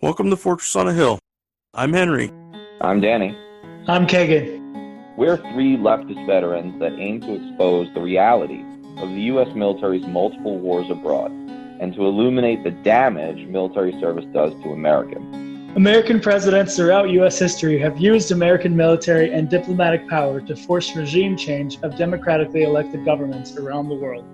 Welcome to Fortress on a Hill. I'm Henry. I'm Danny. I'm Kagan. We're three leftist veterans that aim to expose the reality of the U.S. military's multiple wars abroad and to illuminate the damage military service does to Americans. American presidents throughout U.S. history have used American military and diplomatic power to force regime change of democratically elected governments around the world.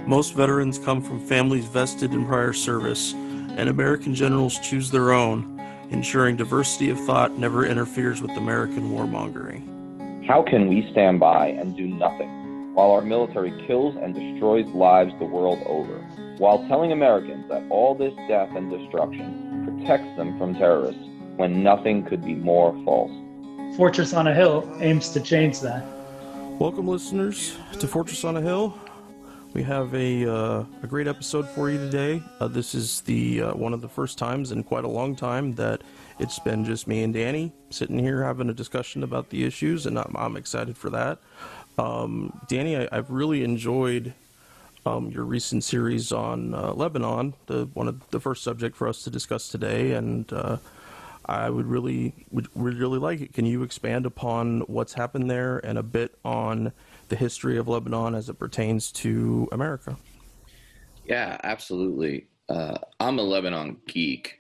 Most veterans come from families vested in prior service, and American generals choose their own, ensuring diversity of thought never interferes with American warmongering. How can we stand by and do nothing while our military kills and destroys lives the world over, while telling Americans that all this death and destruction protects them from terrorists when nothing could be more false? Fortress on a Hill aims to change that. Welcome, listeners, to Fortress on a Hill. We have a great episode for you today. This is the one of the first times in quite a long time that it's been just me and Danny sitting here having a discussion about the issues, and I'm excited for that. Danny, I've really enjoyed your recent series on Lebanon, one of the first subject for us to discuss today, and I would really like it. Can you expand upon what's happened there and a bit on the history of Lebanon as it pertains to America? Yeah, absolutely. I'm a Lebanon geek,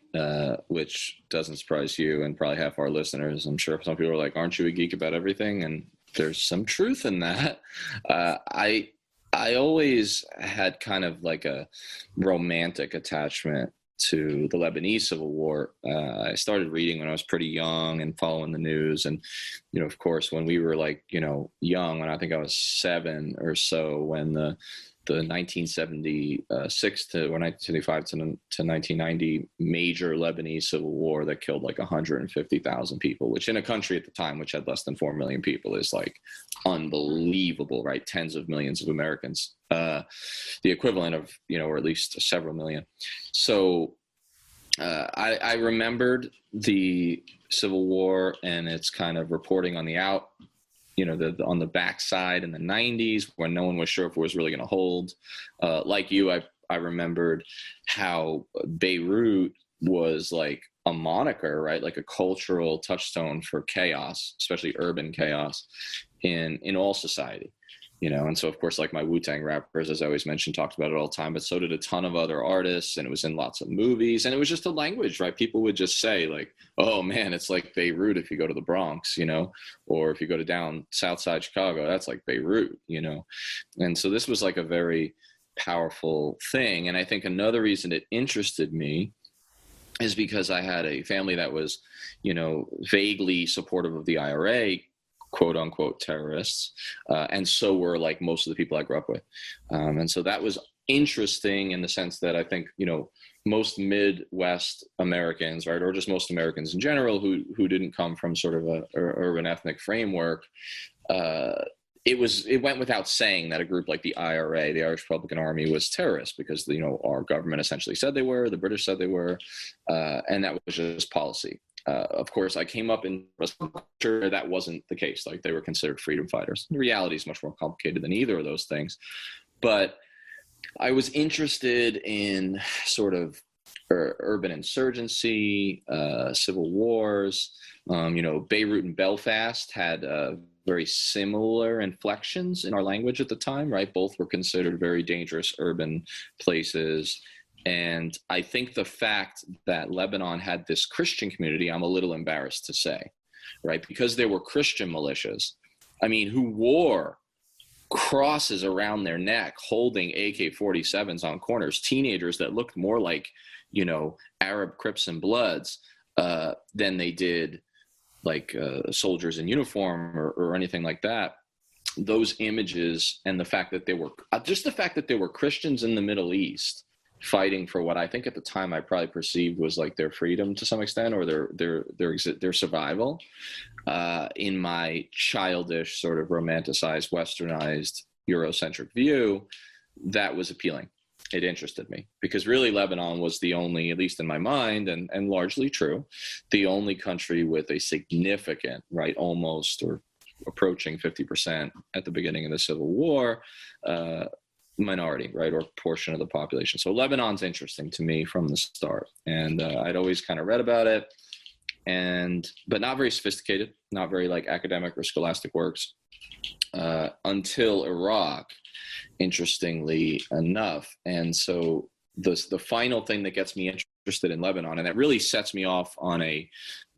which doesn't surprise you and probably half our listeners. I'm sure some people are like, aren't you a geek about everything? And there's some truth in that. I always had kind of like a romantic attachment to the Lebanese Civil War. I started reading when I was pretty young and following the news. And, of course, when we were young, when I think I was 7 or so, when the 1976 to or 1975 to 1990 major Lebanese Civil War that killed 150,000 people, which in a country at the time which had less than 4 million people is unbelievable, right? Tens of millions of Americans, the equivalent of, or at least several million. So I remembered the Civil War and its kind of reporting on the on the backside in the 90s when no one was sure if it was really going to hold. Like you, I remembered how Beirut was like a moniker, right? Like a cultural touchstone for chaos, especially urban chaos in all society. And so, of course, my Wu-Tang rappers, as I always mentioned, talked about it all the time, but so did a ton of other artists, and it was in lots of movies, and it was just a language, right? People would just say oh man, it's like Beirut if you go to the Bronx, or if you go to down South Side Chicago, that's like Beirut, And so this was a very powerful thing. And I think another reason it interested me is because I had a family that was, vaguely supportive of the IRA, quote unquote terrorists. And so were most of the people I grew up with. And so that was interesting in the sense that I think, most Midwest Americans, right, or just most Americans in general who didn't come from sort of a urban ethnic framework, it went without saying that a group like the IRA, the Irish Republican Army, was terrorist because, our government essentially said they were, the British said they were, and that was just policy. Of course, I came up in a culture that wasn't the case. They were considered freedom fighters. The reality is much more complicated than either of those things. But I was interested in sort of urban insurgency, civil wars. Beirut and Belfast had very similar inflections in our language at the time, right? Both were considered very dangerous urban places. And I think the fact that Lebanon had this Christian community, I'm a little embarrassed to say, right? Because there were Christian militias, who wore crosses around their neck, holding AK-47s on corners, teenagers that looked more like, Arab Crips and Bloods than they did soldiers in uniform or anything like that. Those images and the fact that they were Christians in the Middle East fighting for what I think at the time I probably perceived was their freedom to some extent, or their survival, in my childish sort of romanticized, westernized, Eurocentric view, that was appealing. It interested me because really Lebanon was the only, at least in my mind, and largely true, the only country with a significant, right, almost or approaching 50% at the beginning of the Civil War, minority, right, or portion of the population. So Lebanon's interesting to me from the start, and I'd always kind of read about it, but not very sophisticated, not very like academic or scholastic works, until Iraq, interestingly enough. And so the final thing that gets me interested in Lebanon, and that really sets me off on a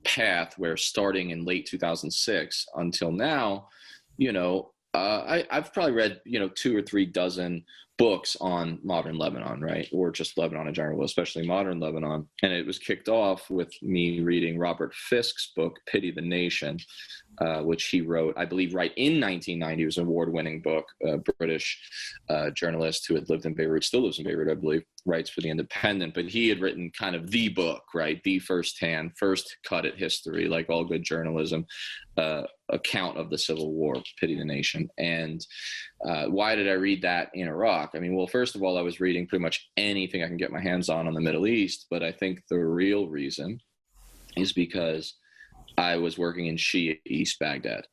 path where, starting in late 2006 until now, I've probably read 2 or 3 dozen books on modern Lebanon, right, or just Lebanon in general, especially modern Lebanon. And it was kicked off with me reading Robert Fisk's book, Pity the Nation, which he wrote, I believe, right in 1990. It was an award-winning book. A British journalist who had lived in Beirut, still lives in Beirut, I believe, writes for The Independent. But he had written kind of the book, right, the first cut at history, like all good journalism, account of the Civil War, Pity the Nation. And why did I read that in Iraq? I mean, well, first of all, I was reading pretty much anything I can get my hands on the Middle East. But I think the real reason is because I was working in Shia East Baghdad.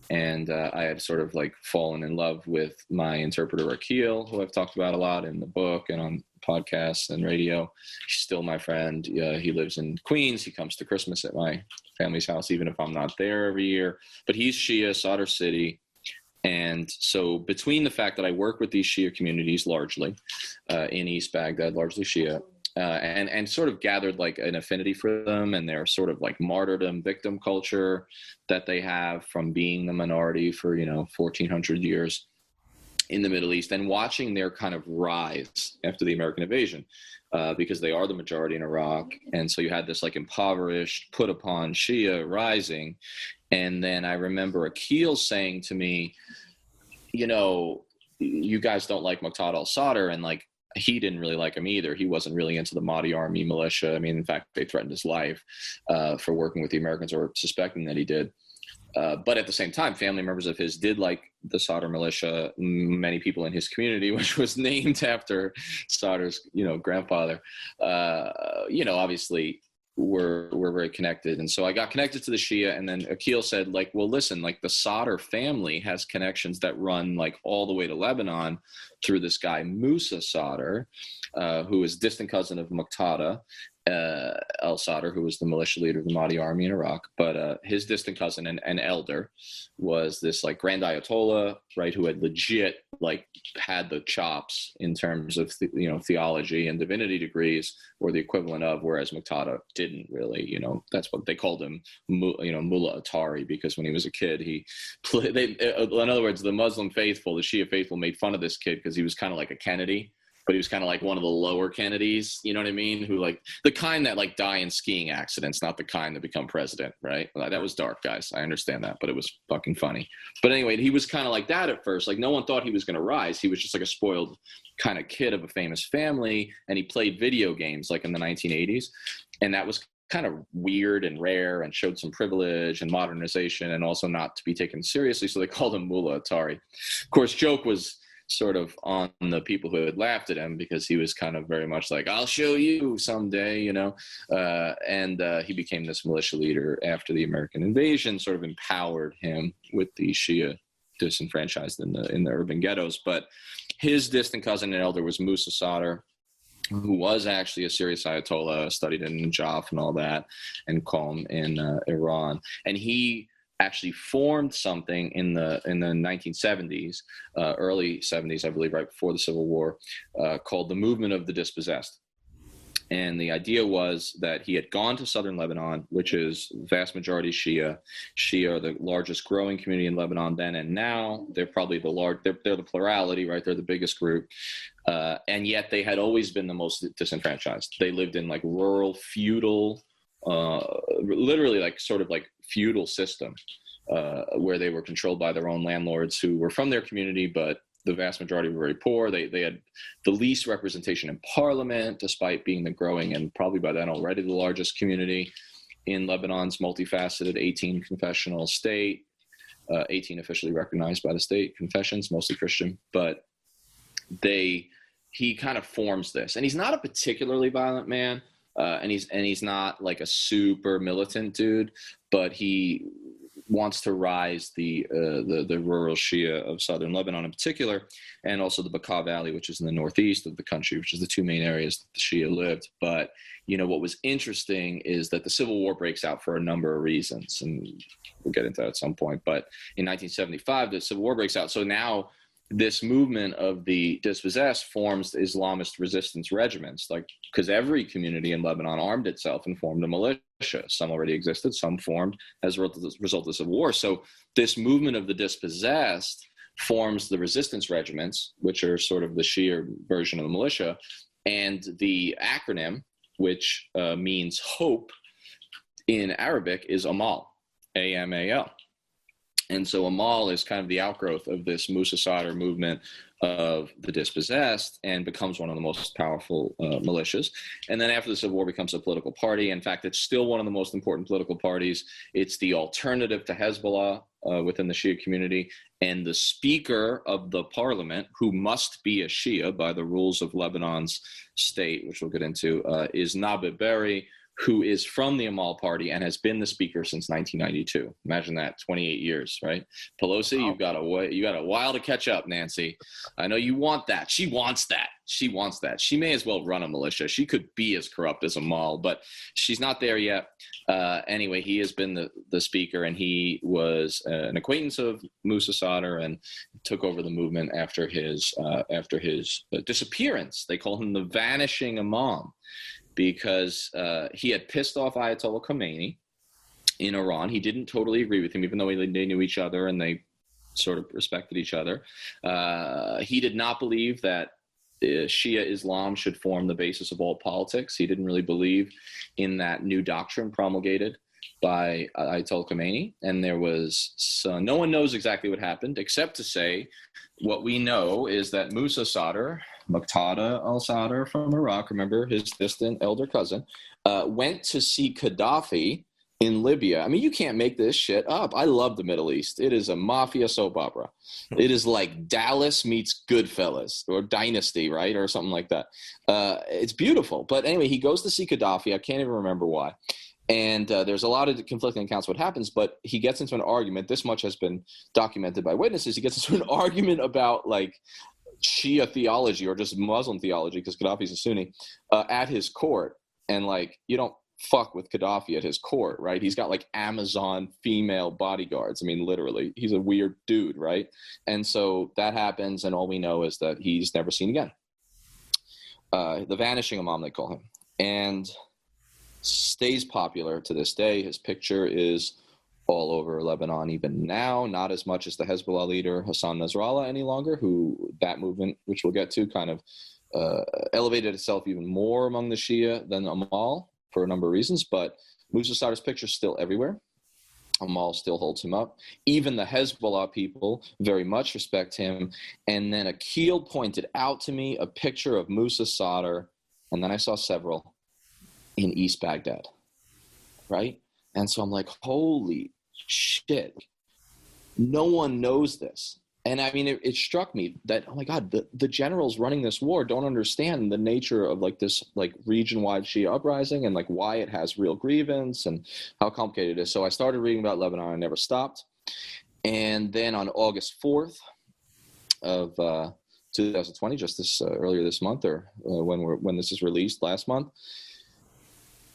And I had sort of like fallen in love with my interpreter, Akil, who I've talked about a lot in the book and on podcasts and radio. He's still my friend. He lives in Queens. He comes to Christmas at my family's house, even if I'm not there every year. But he's Shia, Sadr City. And so between the fact that I work with these Shia communities largely in East Baghdad, largely Shia, and sort of gathered like an affinity for them and their sort of like martyrdom victim culture that they have from being the minority for 1400 years in the Middle East, and watching their kind of rise after the American invasion, because they are the majority in Iraq. And so you had this like impoverished, put upon Shia rising. And then I remember Akil saying to me, you guys don't like Muqtada al-Sadr, and like, he didn't really like him either. He wasn't really into the Mahdi army militia. I mean, in fact, they threatened his life for working with the Americans, or suspecting that he did. But at the same time, family members of his did like the Sadr militia. Many people in his community, which was named after Sadr's, grandfather, obviously were very connected. And so I got connected to the Shia, and then Akil said, like, well, listen, like the Sadr family has connections that run like all the way to Lebanon through this guy, Musa Sadr, who is distant cousin of Muqtada al-Sadr, who was the militia leader of the Mahdi army in Iraq. But his distant cousin and elder was this like grand Ayatollah, right, who had legit like had the chops in terms of theology and divinity degrees, or the equivalent of, whereas Muqtada didn't really. That's what they called him, Mullah Atari, because when he was a kid, he played. In other words, the Muslim faithful, the Shia faithful, made fun of this kid because he was kind of like a Kennedy. But he was kind of like one of the lower Kennedys, you know what I mean? Who like the kind that like die in skiing accidents, not the kind that become president, right? That was dark, guys. I understand that, but it was fucking funny. But anyway, he was kind of like that at first. Like no one thought he was going to rise. He was just like a spoiled kind of kid of a famous family. And he played video games like in the 1980s. And that was kind of weird and rare, and showed some privilege and modernization, and also not to be taken seriously. So they called him Mullah Atari. Of course, joke was sort of on the people who had laughed at him, because he was kind of very much like, I'll show you someday, and he became this militia leader after the American invasion, sort of empowered him with the Shia disenfranchised in the urban ghettos. But his distant cousin and elder was Musa Sadr, who was actually a serious Ayatollah, studied in Najaf and all that, and Qom in Iran. And he actually formed something in the 1970s, early 70s, I believe, right before the Civil War, called the Movement of the Dispossessed. And the idea was that he had gone to southern Lebanon, which is vast majority Shia. Shia are the largest growing community in Lebanon then and now. They're probably they're the plurality, right? They're the biggest group. And yet they had always been the most disenfranchised. They lived in like rural, feudal, literally like sort of like feudal system, where they were controlled by their own landlords who were from their community, but the vast majority were very poor. They had the least representation in parliament, despite being the growing and probably by then already the largest community in Lebanon's multifaceted 18 confessional state, 18 officially recognized by the state confessions, mostly Christian. But he kind of forms this, and he's not a particularly violent man. And he's not like a super militant dude, but he wants to rise the rural Shia of southern Lebanon in particular, and also the Bekaa Valley, which is in the northeast of the country, which is the two main areas that the Shia lived. But, what was interesting is that the civil war breaks out for a number of reasons, and we'll get into that at some point. But in 1975, the civil war breaks out. So now this movement of the dispossessed forms Islamist resistance regiments, because every community in Lebanon armed itself and formed a militia. Some already existed, some formed as a result of the civil war. So this movement of the dispossessed forms the resistance regiments, which are sort of the Shia version of the militia, and the acronym, which means hope in Arabic, is Amal, A-M-A-L. And so Amal is kind of the outgrowth of this Musa Sadr movement of the dispossessed and becomes one of the most powerful militias. And then after the Civil War becomes a political party. In fact, it's still one of the most important political parties. It's the alternative to Hezbollah within the Shia community. And the speaker of the parliament, who must be a Shia by the rules of Lebanon's state, which we'll get into, is Nabih Berri, who is from the Amal party and has been the speaker since 1992. Imagine that, 28 years, right? Pelosi, you got a while to catch up, Nancy. I know you want that. She wants that. She may as well run a militia. She could be as corrupt as Amal, but she's not there yet. Anyway, he has been the speaker, and he was an acquaintance of Musa Sadr and took over the movement after his disappearance. They call him the vanishing imam, because he had pissed off Ayatollah Khomeini in Iran. He didn't totally agree with him, even though they knew each other and they sort of respected each other. He did not believe that Shia Islam should form the basis of all politics. He didn't really believe in that new doctrine promulgated by Ayatollah Khomeini. And there was no one knows exactly what happened, except to say what we know is that Musa Sadr, Muqtada al-Sadr from Iraq, remember his distant elder cousin, went to see Gaddafi in Libya. I mean, you can't make this shit up. I love the Middle East. It is a mafia soap opera. It is like Dallas meets Goodfellas or Dynasty, right? Or something like that. It's beautiful. But anyway, he goes to see Gaddafi. I can't even remember why. And there's a lot of conflicting accounts what happens, but he gets into an argument. This much has been documented by witnesses. He gets into an argument about Shia theology or just Muslim theology, because Gaddafi's a Sunni, at his court. And you don't fuck with Gaddafi at his court, right? He's got Amazon female bodyguards. I mean, literally, he's a weird dude, right? And so that happens, and all we know is that he's never seen again. The vanishing imam, they call him, and stays popular to this day. His picture is all over Lebanon even now, not as much as the Hezbollah leader Hassan Nasrallah any longer, who that movement, which we'll get to, kind of elevated itself even more among the Shia than Amal for a number of reasons. But Musa Sadr's picture is still everywhere. Amal still holds him up. Even the Hezbollah people very much respect him. And then Akil pointed out to me a picture of Musa Sadr, and then I saw several in East Baghdad, right? And so I'm like, holy shit, no one knows this. And I mean, it struck me that, oh my God, the generals running this war don't understand the nature of this region-wide Shia uprising and why it has real grievance and how complicated it is. So I started reading about Lebanon. I never stopped. And then on August 4th of 2020, just earlier this month, or when this is released last month,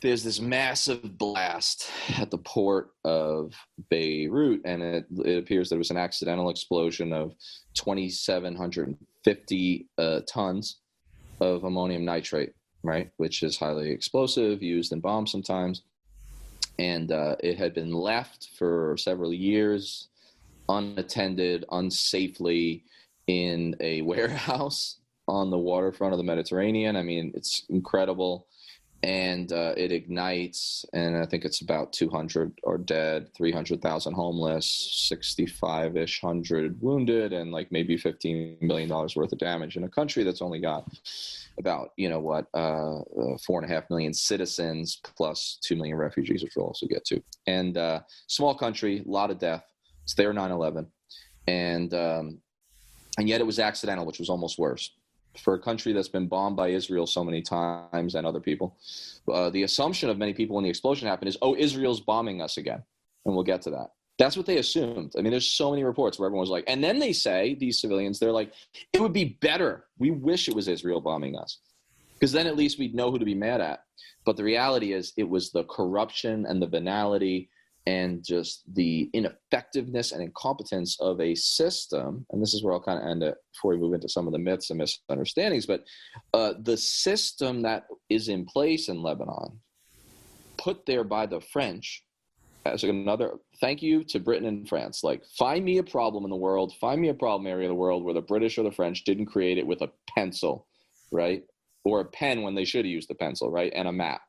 there's this massive blast at the port of Beirut, and it appears there was an accidental explosion of 2,750 tons of ammonium nitrate, right, which is highly explosive, used in bombs sometimes. And it had been left for several years, unattended, unsafely, in a warehouse on the waterfront of the Mediterranean. I mean, it's incredible. And it ignites, and I think it's about 200 are dead, 300,000 homeless, 65-ish hundred wounded, and maybe $15 million worth of damage in a country that's only got about, 4.5 million citizens plus 2 million refugees, which we'll also get to. And small country, a lot of death. It's their 9/11. And yet it was accidental, which was almost worse. For a country that's been bombed by Israel so many times and other people, the assumption of many people when the explosion happened is, oh, Israel's bombing us again. And we'll get to that. That's what they assumed. I mean, there's so many reports where everyone was like, and then they say, these civilians, they're like, it would be better. We wish it was Israel bombing us, because then at least we'd know who to be mad at. But the reality is it was the corruption and the banality and just the ineffectiveness and incompetence of a system. And this is where I'll kind of end it before we move into some of the myths and misunderstandings. But the system that is in place in Lebanon, put there by the French, as another thank you to Britain and France. Like, find me a problem in the world, find me a problem area of the world where the British or the French didn't create it with a pencil, right? Or a pen when they should have used a pencil, right? And a map.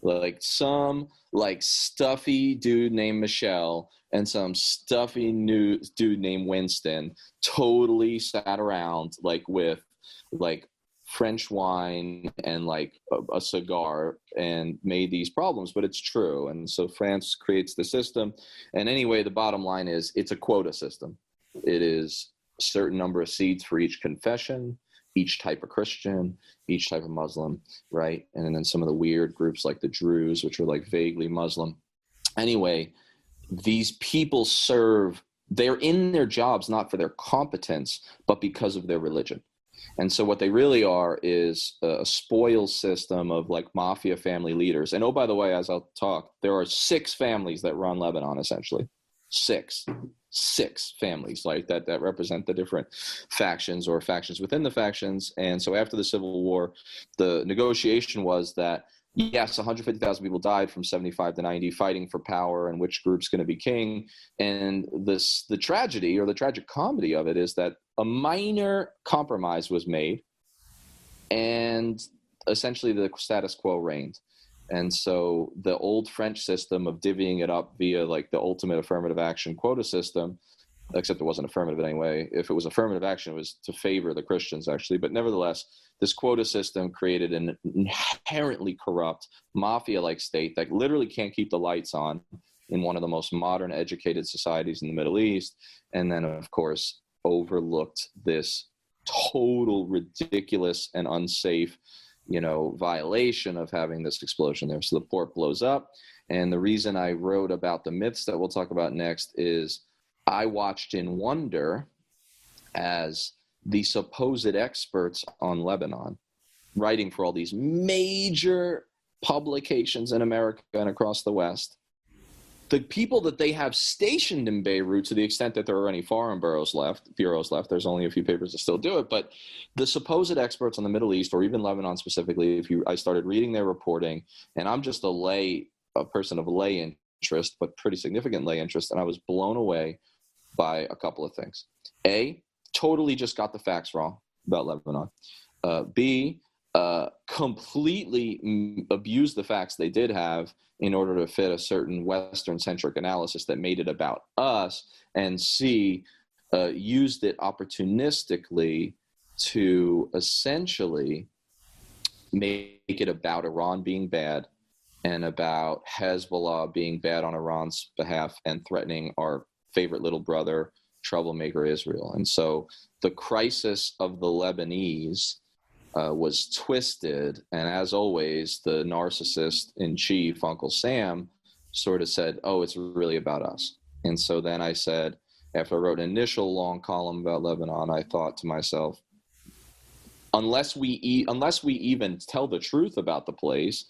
Like some like stuffy dude named Michelle and some stuffy new dude named Winston totally sat around like with like French wine and like a cigar and made these problems, but it's true. And so France creates the system. And anyway, the bottom line is it's a quota system. It is a certain number of seats for each confession, each type of Christian, each type of Muslim, right? And then some of the weird groups like the Druze, which are like vaguely Muslim. Anyway, these people they're in their jobs not for their competence, but because of their religion. And so what they really are is a spoil system of like mafia family leaders. And oh, by the way, as I'll talk, there are 6 families that run Lebanon, essentially. 6 families like that represent the different factions or factions within the factions. And so after the Civil War, the negotiation was that, yes, 150,000 people died from 75 to 90 fighting for power and which group's going to be king. And the tragedy or the tragic comedy of it is that a minor compromise was made and essentially the status quo reigned. And so the old French system of divvying it up via like the ultimate affirmative action quota system, except it wasn't affirmative anyway. If it was affirmative action, it was to favor the Christians actually. But nevertheless, this quota system created an inherently corrupt mafia-like state that literally can't keep the lights on in one of the most modern educated societies in the Middle East. And then of course, overlooked this total ridiculous and unsafe violation of having this explosion there. So the port blows up. And the reason I wrote about the myths that we'll talk about next is I watched in wonder as the supposed experts on Lebanon, writing for all these major publications in America and across the West, the people that they have stationed in Beirut, to the extent that there are any foreign bureaus left, there's only a few papers that still do it, but the supposed experts on the Middle East, or even Lebanon specifically, I started reading their reporting, and I'm just a person of lay interest, but pretty significant lay interest, and I was blown away by a couple of things. A, totally just got the facts wrong about Lebanon. B, completely abused the facts they did have in order to fit a certain Western-centric analysis that made it about us, and C, used it opportunistically to essentially make it about Iran being bad and about Hezbollah being bad on Iran's behalf and threatening our favorite little brother, troublemaker Israel. And so the crisis of the Lebanese was twisted, and as always, the narcissist in chief, Uncle Sam, sort of said, oh, it's really about us. And so then I said, after I wrote an initial long column about Lebanon, I thought to myself, unless we even tell the truth about the place,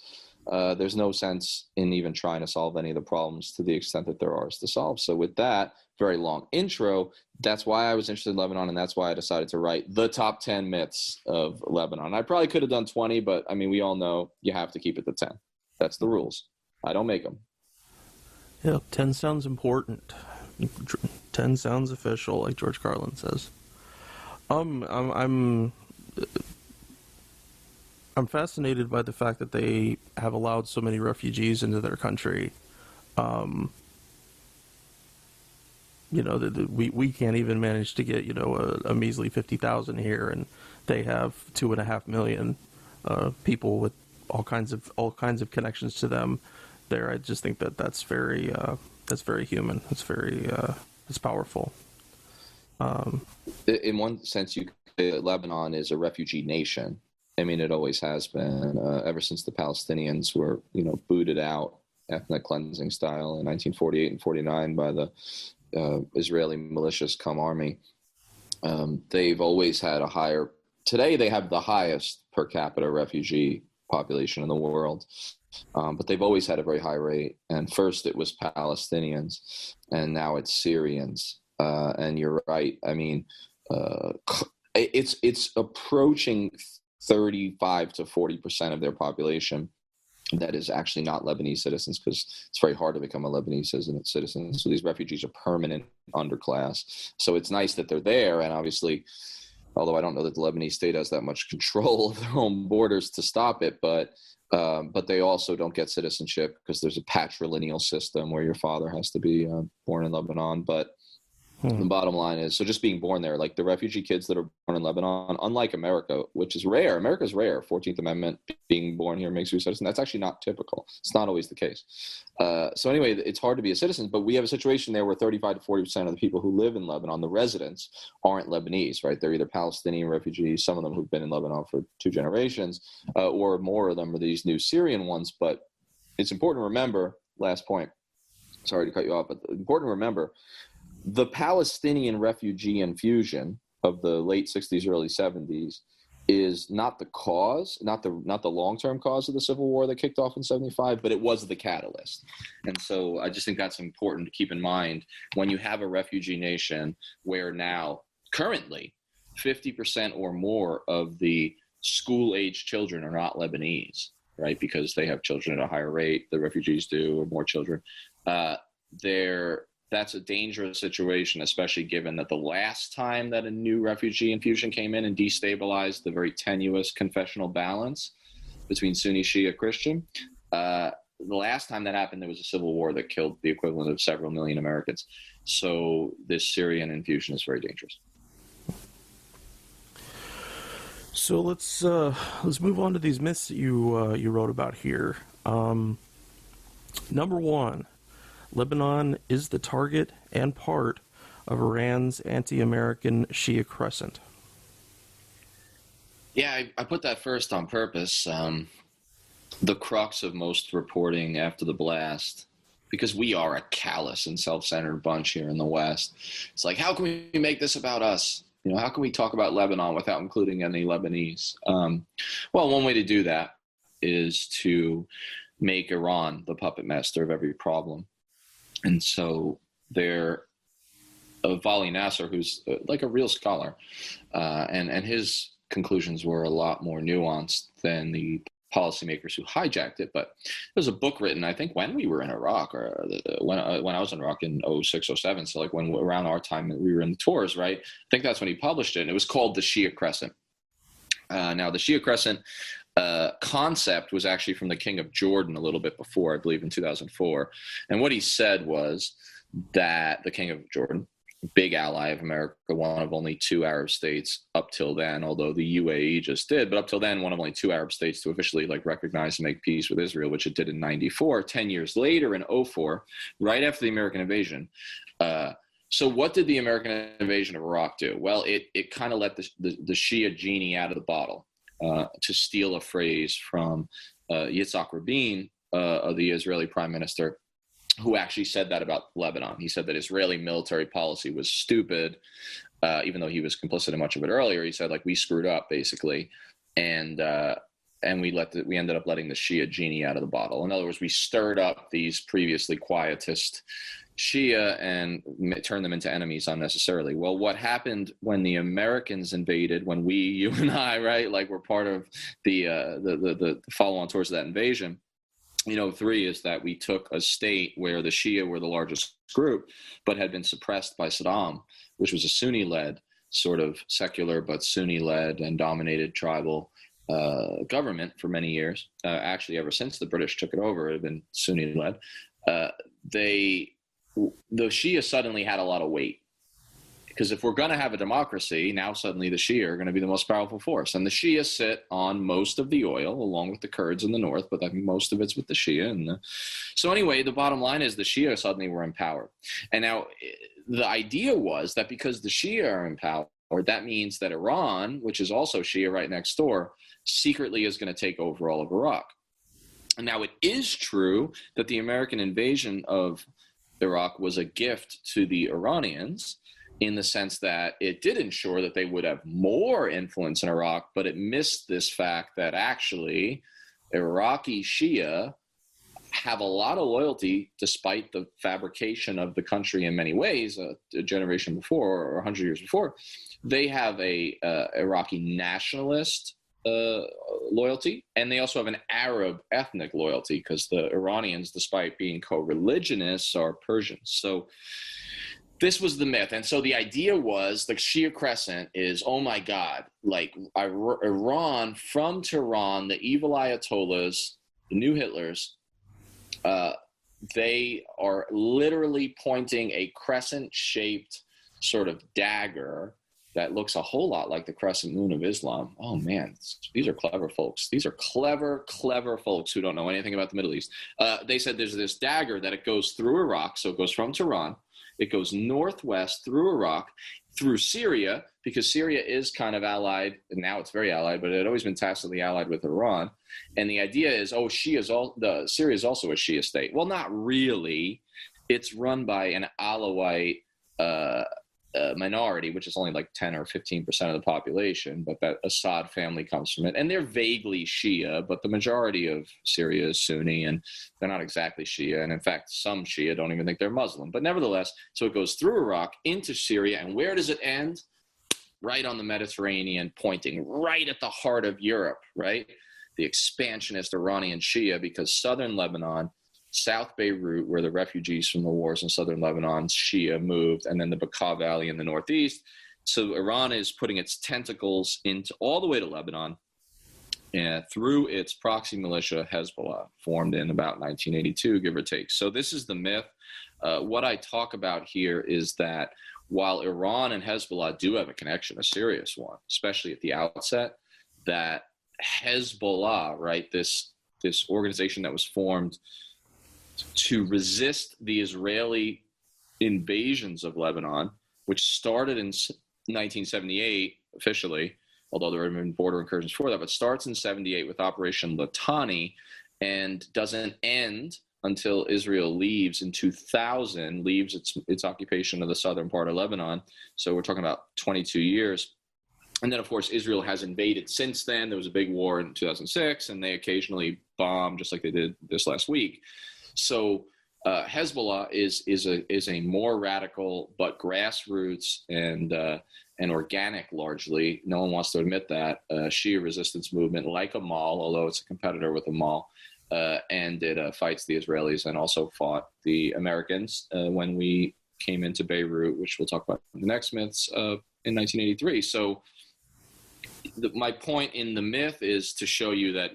there's no sense in even trying to solve any of the problems to the extent that there are to solve. So with that very long intro, that's why I was interested in Lebanon, and that's why I decided to write the top 10 myths of Lebanon. I probably could have done 20, but I mean, we all know you have to keep it to 10. That's the rules. I don't make them. Yeah, 10 sounds important. 10 sounds official, like George Carlin says. I'm fascinated by the fact that they have allowed so many refugees into their country. We can't even manage to get a measly 50,000 here, and they have 2.5 million people with all kinds of connections to them there. I just think that's very human. It's powerful. In one sense, you could say that Lebanon is a refugee nation. I mean, it always has been, ever since the Palestinians were, booted out ethnic cleansing style in 1948 and 49 by the Israeli militias come army. They've always had a higher, today they have the highest per capita refugee population in the world. But they've always had a very high rate. And first it was Palestinians, and now it's Syrians. And you're right. I mean, it's approaching 35 to 40% of their population that is actually not Lebanese citizens, because it's very hard to become a Lebanese citizen. So these refugees are permanent underclass. So it's nice that they're there. And obviously, although I don't know that the Lebanese state has that much control of their own borders to stop it, but they also don't get citizenship because there's a patrilineal system where your father has to be born in Lebanon. But the bottom line is, so just being born there, like the refugee kids that are born in Lebanon, unlike America, which is rare, America's rare, 14th Amendment, being born here makes you a citizen. That's actually not typical. It's not always the case. So anyway, it's hard to be a citizen, but we have a situation there where 35 to 40% of the people who live in Lebanon, the residents, aren't Lebanese, right? They're either Palestinian refugees, some of them who've been in Lebanon for 2 generations, or more of them are these new Syrian ones. But it's important to remember, last point, sorry to cut you off, but important to remember, the Palestinian refugee infusion of the late 60s, early 70s is not the cause, not the long-term cause of the civil war that kicked off in 75, but it was the catalyst. And so I just think that's important to keep in mind when you have a refugee nation where now, currently, 50% or more of the school-age children are not Lebanese, right? Because they have children at a higher rate, the refugees do, or more children. That's a dangerous situation, especially given that the last time that a new refugee infusion came in and destabilized the very tenuous confessional balance between Sunni, Shia, Christian, the last time that happened, there was a civil war that killed the equivalent of several million Americans. So this Syrian infusion is very dangerous. So let's move on to these myths that you wrote about here. Number one, Lebanon is the target and part of Iran's anti-American Shia crescent. Yeah, I put that first on purpose. The crux of most reporting after the blast, because we are a callous and self-centered bunch here in the West. It's like, how can we make this about us? You know, how can we talk about Lebanon without including any Lebanese? Well, one way to do that is to make Iran the puppet master of every problem. And so Vali Nasser, who's like a real scholar, and his conclusions were a lot more nuanced than the policymakers who hijacked it. But there's a book written, I think, when we were in Iraq, or when I was in Iraq in 06, 07, so like when around our time we were in the tours, right? I think that's when he published it, and it was called The Shia Crescent. Now, the Shia Crescent concept was actually from the King of Jordan a little bit before, I believe in 2004. And what he said was that the King of Jordan, big ally of America, one of only 2 Arab states up till then, although the UAE just did, but up till then, one of only 2 Arab states to officially recognize and make peace with Israel, which it did in 94, 10 years later in 04, right after the American invasion. So what did the American invasion of Iraq do? Well, it kind of let the Shia genie out of the bottle. To steal a phrase from Yitzhak Rabin, the Israeli prime minister, who actually said that about Lebanon. He said that Israeli military policy was stupid, even though he was complicit in much of it earlier. He said, we screwed up, basically, and we ended up letting the Shia genie out of the bottle. In other words, we stirred up these previously quietist Shia and turn them into enemies unnecessarily. Well, what happened when the Americans invaded, when you and I, right, were part of the follow-on tours of that invasion, 3 is that we took a state where the Shia were the largest group, but had been suppressed by Saddam, which was a Sunni-led, sort of secular but Sunni-led and dominated tribal government for many years. Actually, ever since the British took it over, it had been Sunni-led. The Shia suddenly had a lot of weight, because if we're going to have a democracy, now suddenly the Shia are going to be the most powerful force. And the Shia sit on most of the oil, along with the Kurds in the north, but I think most of it's with the Shia. So anyway, the bottom line is the Shia suddenly were in power. And now the idea was that because the Shia are in power, that means that Iran, which is also Shia right next door, secretly is going to take over all of Iraq. Now, it is true that the American invasion of Iraq was a gift to the Iranians in the sense that it did ensure that they would have more influence in Iraq, but it missed this fact that actually Iraqi Shia have a lot of loyalty despite the fabrication of the country in many ways, a generation before or 100 years before. They have a Iraqi nationalist loyalty, and they also have an Arab ethnic loyalty because the Iranians, despite being co-religionists, are Persians. So this was the myth. And so the idea was the Shia Crescent is, oh my God, like Iran from Tehran, the evil Ayatollahs, the new Hitlers, they are literally pointing a crescent-shaped sort of dagger that looks a whole lot like the crescent moon of Islam. Oh man, these are clever folks. These are clever folks who don't know anything about the Middle East. They said there's this dagger that it goes through Iraq. So it goes from Tehran. It goes northwest through Iraq, through Syria, because Syria is kind of allied, and now it's very allied, but it had always been tacitly allied with Iran. And the idea is, Syria is also a Shia state. Well, not really. It's run by an Alawite minority, which is only like 10 or 15% of the population, but that Assad family comes from it. And they're vaguely Shia, but the majority of Syria is Sunni, and they're not exactly Shia. And in fact, some Shia don't even think they're Muslim. But nevertheless, so it goes through Iraq into Syria. And where does it end? Right on the Mediterranean, pointing right at the heart of Europe, right? The expansionist Iranian Shia, because southern Lebanon, South Beirut, where the refugees from the wars in southern Lebanon, Shia, moved, and then the Bekaa Valley in the northeast. So Iran is putting its tentacles into all the way to Lebanon and through its proxy militia, Hezbollah, formed in about 1982, give or take. So this is the myth. What I talk about here is that while Iran and Hezbollah do have a connection, a serious one, especially at the outset, that Hezbollah, right, this organization that was formed to resist the Israeli invasions of Lebanon, which started in 1978 officially, although there had been border incursions before that, but starts in 78 with Operation Litani and doesn't end until Israel leaves in 2000, leaves its occupation of the southern part of Lebanon. So we're talking about 22 years. And then, of course, Israel has invaded since then. There was a big war in 2006, and they occasionally bomb, just like they did this last week. So Hezbollah is a more radical but grassroots and organic, largely. No one wants to admit that Shia resistance movement, like Amal, although it's a competitor with Amal, and it fights the Israelis and also fought the Americans when we came into Beirut, which we'll talk about in the next myths, in 1983. So my point in the myth is to show you that,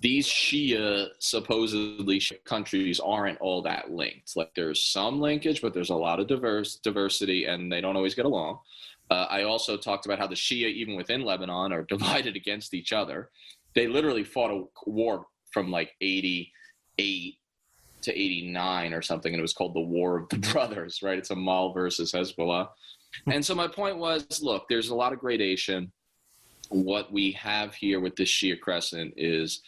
these Shia supposedly countries aren't all that linked. Like there's some linkage, but there's a lot of diversity, and they don't always get along. I also talked about how the Shia, even within Lebanon, are divided against each other. They literally fought a war from like 88 to 89 or something, and it was called the War of the Brothers, right? It's Amal versus Hezbollah. And so my point was, look, there's a lot of gradation. What we have here with this Shia Crescent is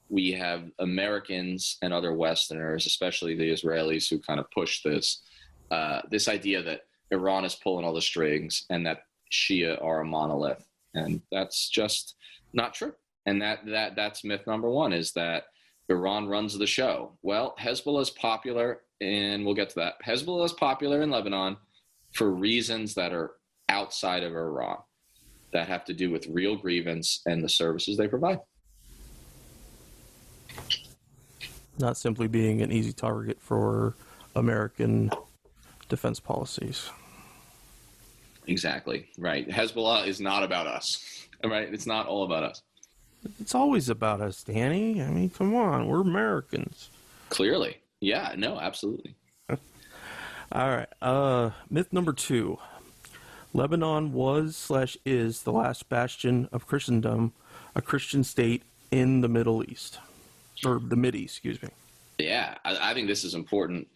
we have Americans and other Westerners, especially the Israelis, who kind of push this idea that Iran is pulling all the strings and that Shia are a monolith. And that's just not true. And that's myth number one, is that Iran runs the show. Well, Hezbollah is popular, and we'll get to that. Hezbollah is popular in Lebanon for reasons that are outside of Iran, that have to do with real grievance and the services they provide. Not simply being an easy target for American defense policies. Exactly, right. Hezbollah is not about us, right? It's not all about us. It's always about us, Danny. I mean, come on, we're Americans. Clearly. Yeah, no, absolutely. All right. Myth number 2. Lebanon was/is the last bastion of Christendom, a Christian state in the Middle East. Or the Mideast, excuse me. Yeah, I think this is important,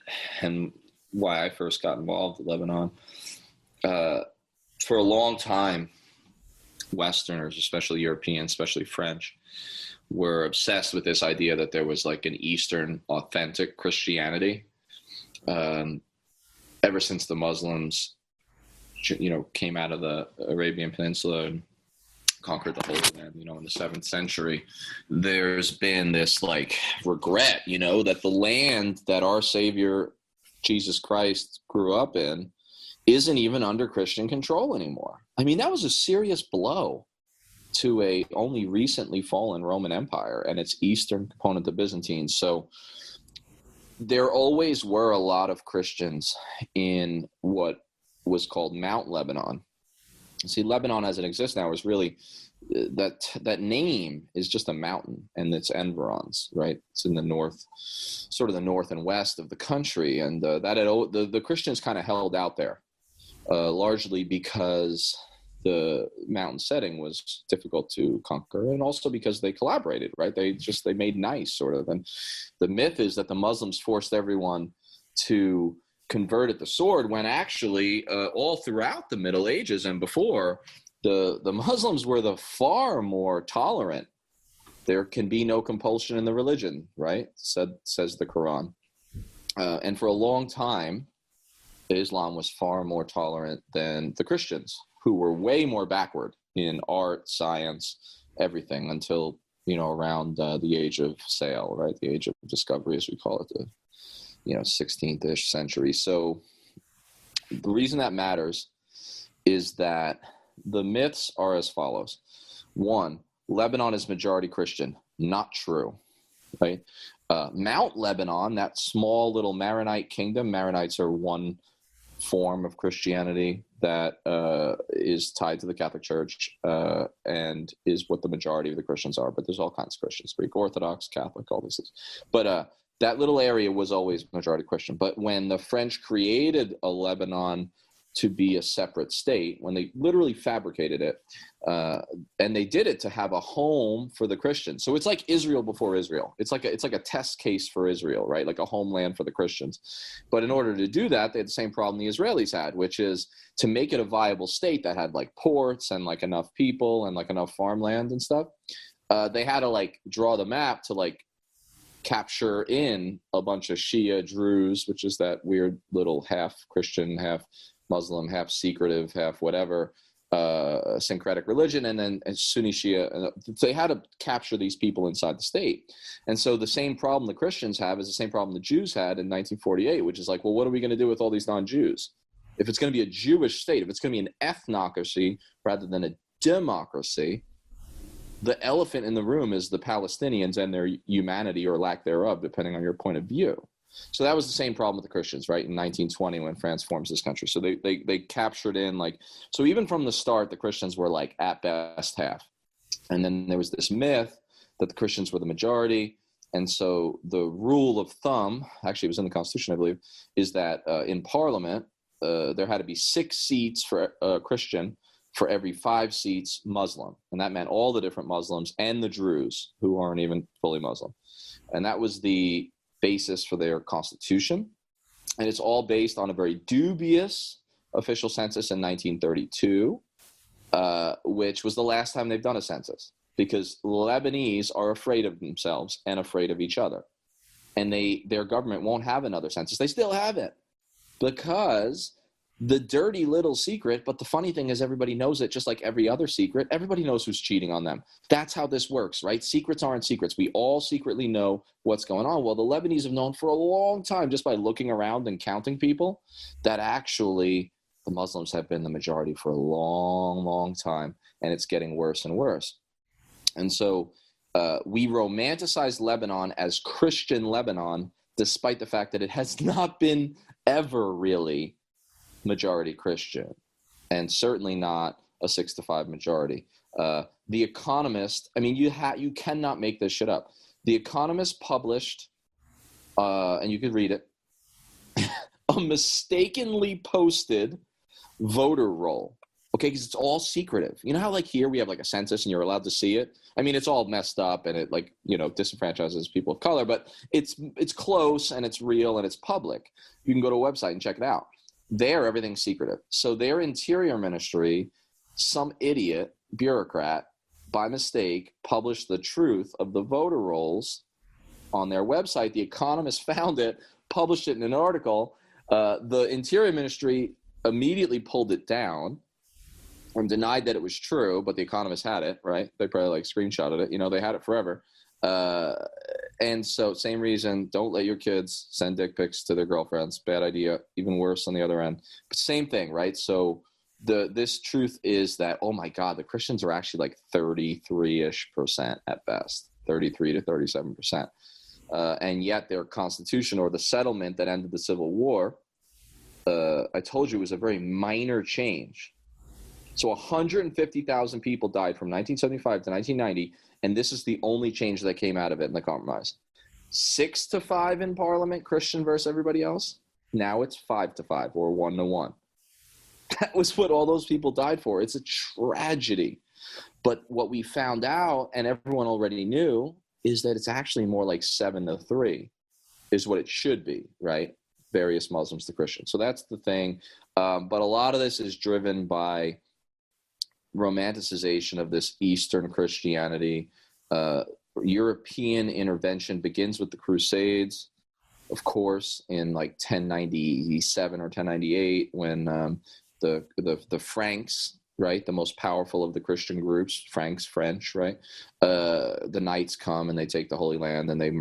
and why I first got involved with Lebanon. For a long time, Westerners, especially Europeans, especially French, were obsessed with this idea that there was like an Eastern authentic Christianity. Ever since the Muslims, came out of the Arabian Peninsula and conquered the Holy Land, in the 7th century, there's been this like regret, that the land that our Savior Jesus Christ grew up in isn't even under Christian control anymore. I mean, that was a serious blow to a only recently fallen Roman Empire and its eastern component, the Byzantines. So there always were a lot of Christians in what was called Mount Lebanon. See, Lebanon as it exists now is really that name is just a mountain and its environs, right? It's in the north, sort of the north and west of the country, and the Christians kind of held out there, largely because the mountain setting was difficult to conquer, and also because they collaborated, right? They made nice, sort of. And the myth is that the Muslims forced everyone to convert at the sword, when actually all throughout the Middle Ages and before, the Muslims were the far more tolerant. There can be no compulsion in the religion, right? Says the Quran. And for a long time, Islam was far more tolerant than the Christians, who were way more backward in art, science, everything, until, around the age of sail, right? The age of discovery, as we call it, 16th-ish century. So the reason that matters is that the myths are as follows. 1, Lebanon is majority Christian. Not true, right? Mount Lebanon, that small little Maronite kingdom, Maronites are one form of Christianity that is tied to the Catholic Church and is what the majority of the Christians are. But there's all kinds of Christians, Greek Orthodox, Catholic, all these things. But that little area was always majority Christian. But when the French created a Lebanon to be a separate state, when they literally fabricated it, and they did it to have a home for the Christians. So it's like Israel before Israel. It's like a test case for Israel, right? Like a homeland for the Christians. But in order to do that, they had the same problem the Israelis had, which is to make it a viable state that had like ports and like enough people and like enough farmland and stuff. They had to like draw the map to like capture in a bunch of Shia Druze, which is that weird little half Christian, half Muslim, half secretive, half whatever, syncretic religion, and then Sunni Shia. They had to capture these people inside the state. And so the same problem the Christians have is the same problem the Jews had in 1948, which is like, well, what are we going to do with all these non-Jews? If it's going to be a Jewish state, if it's going to be an ethnocracy rather than a democracy, the elephant in the room is the Palestinians and their humanity or lack thereof, depending on your point of view. So that was the same problem with the Christians, right, in 1920 when France forms this country. So they captured in, like, so even from the start, the Christians were, like, at best half. And then there was this myth that the Christians were the majority. And so the rule of thumb, actually it was in the Constitution, I believe, is that in Parliament, there had to be 6 seats for Christian for every 5 seats Muslim. And that meant all the different Muslims and the Druze, who aren't even fully Muslim. And that was the basis for their constitution. And it's all based on a very dubious official census in 1932, which was the last time they've done a census, because Lebanese are afraid of themselves and afraid of each other. And their government won't have another census. They still haven't, because the dirty little secret, but the funny thing is everybody knows it, just like every other secret. Everybody knows who's cheating on them. That's how this works, right? Secrets aren't secrets. We all secretly know what's going on. Well, the Lebanese have known for a long time, just by looking around and counting people, that actually the Muslims have been the majority for a long, long time, and it's getting worse and worse. And so we romanticize Lebanon as Christian Lebanon, despite the fact that it has not been ever really majority Christian, and certainly not a 6-5 majority. The Economist, I mean, you cannot make this shit up. The Economist published, and you can read it, a mistakenly posted voter roll. Okay, because it's all secretive. You know how, like, here we have like a census and you're allowed to see it? I mean, it's all messed up and it, like, disenfranchises people of color, but it's close and it's real and it's public. You can go to a website and check it out. There, everything's secretive. So their interior ministry, some idiot bureaucrat, by mistake, published the truth of the voter rolls on their website. The Economist found it, published it in an article. The Interior Ministry immediately pulled it down and denied that it was true, but the Economist had it, right? They probably like screenshotted it. They had it forever. And so same reason, don't let your kids send dick pics to their girlfriends. Bad idea. Even worse on the other end. But same thing, right? So this truth is that, oh my God, the Christians are actually like 33-ish% at best, 33 to 37%. And yet their constitution, or the settlement that ended the Civil War, I told you, was a very minor change. So 150,000 people died from 1975 to 1990, and this is the only change that came out of it in the compromise. 6-5 in Parliament, Christian versus everybody else. Now it's 5-5 or 1-1. That was what all those people died for. It's a tragedy. But what we found out, and everyone already knew, is that it's actually more like 7-3 is what it should be, right? Various Muslims to Christians. So that's the thing. But a lot of this is driven by romanticization of this Eastern Christianity. European intervention begins with the Crusades, of course, in like 1097 or 1098, when the Franks, right, the most powerful of the Christian groups, French, right, the knights come and they take the Holy Land and they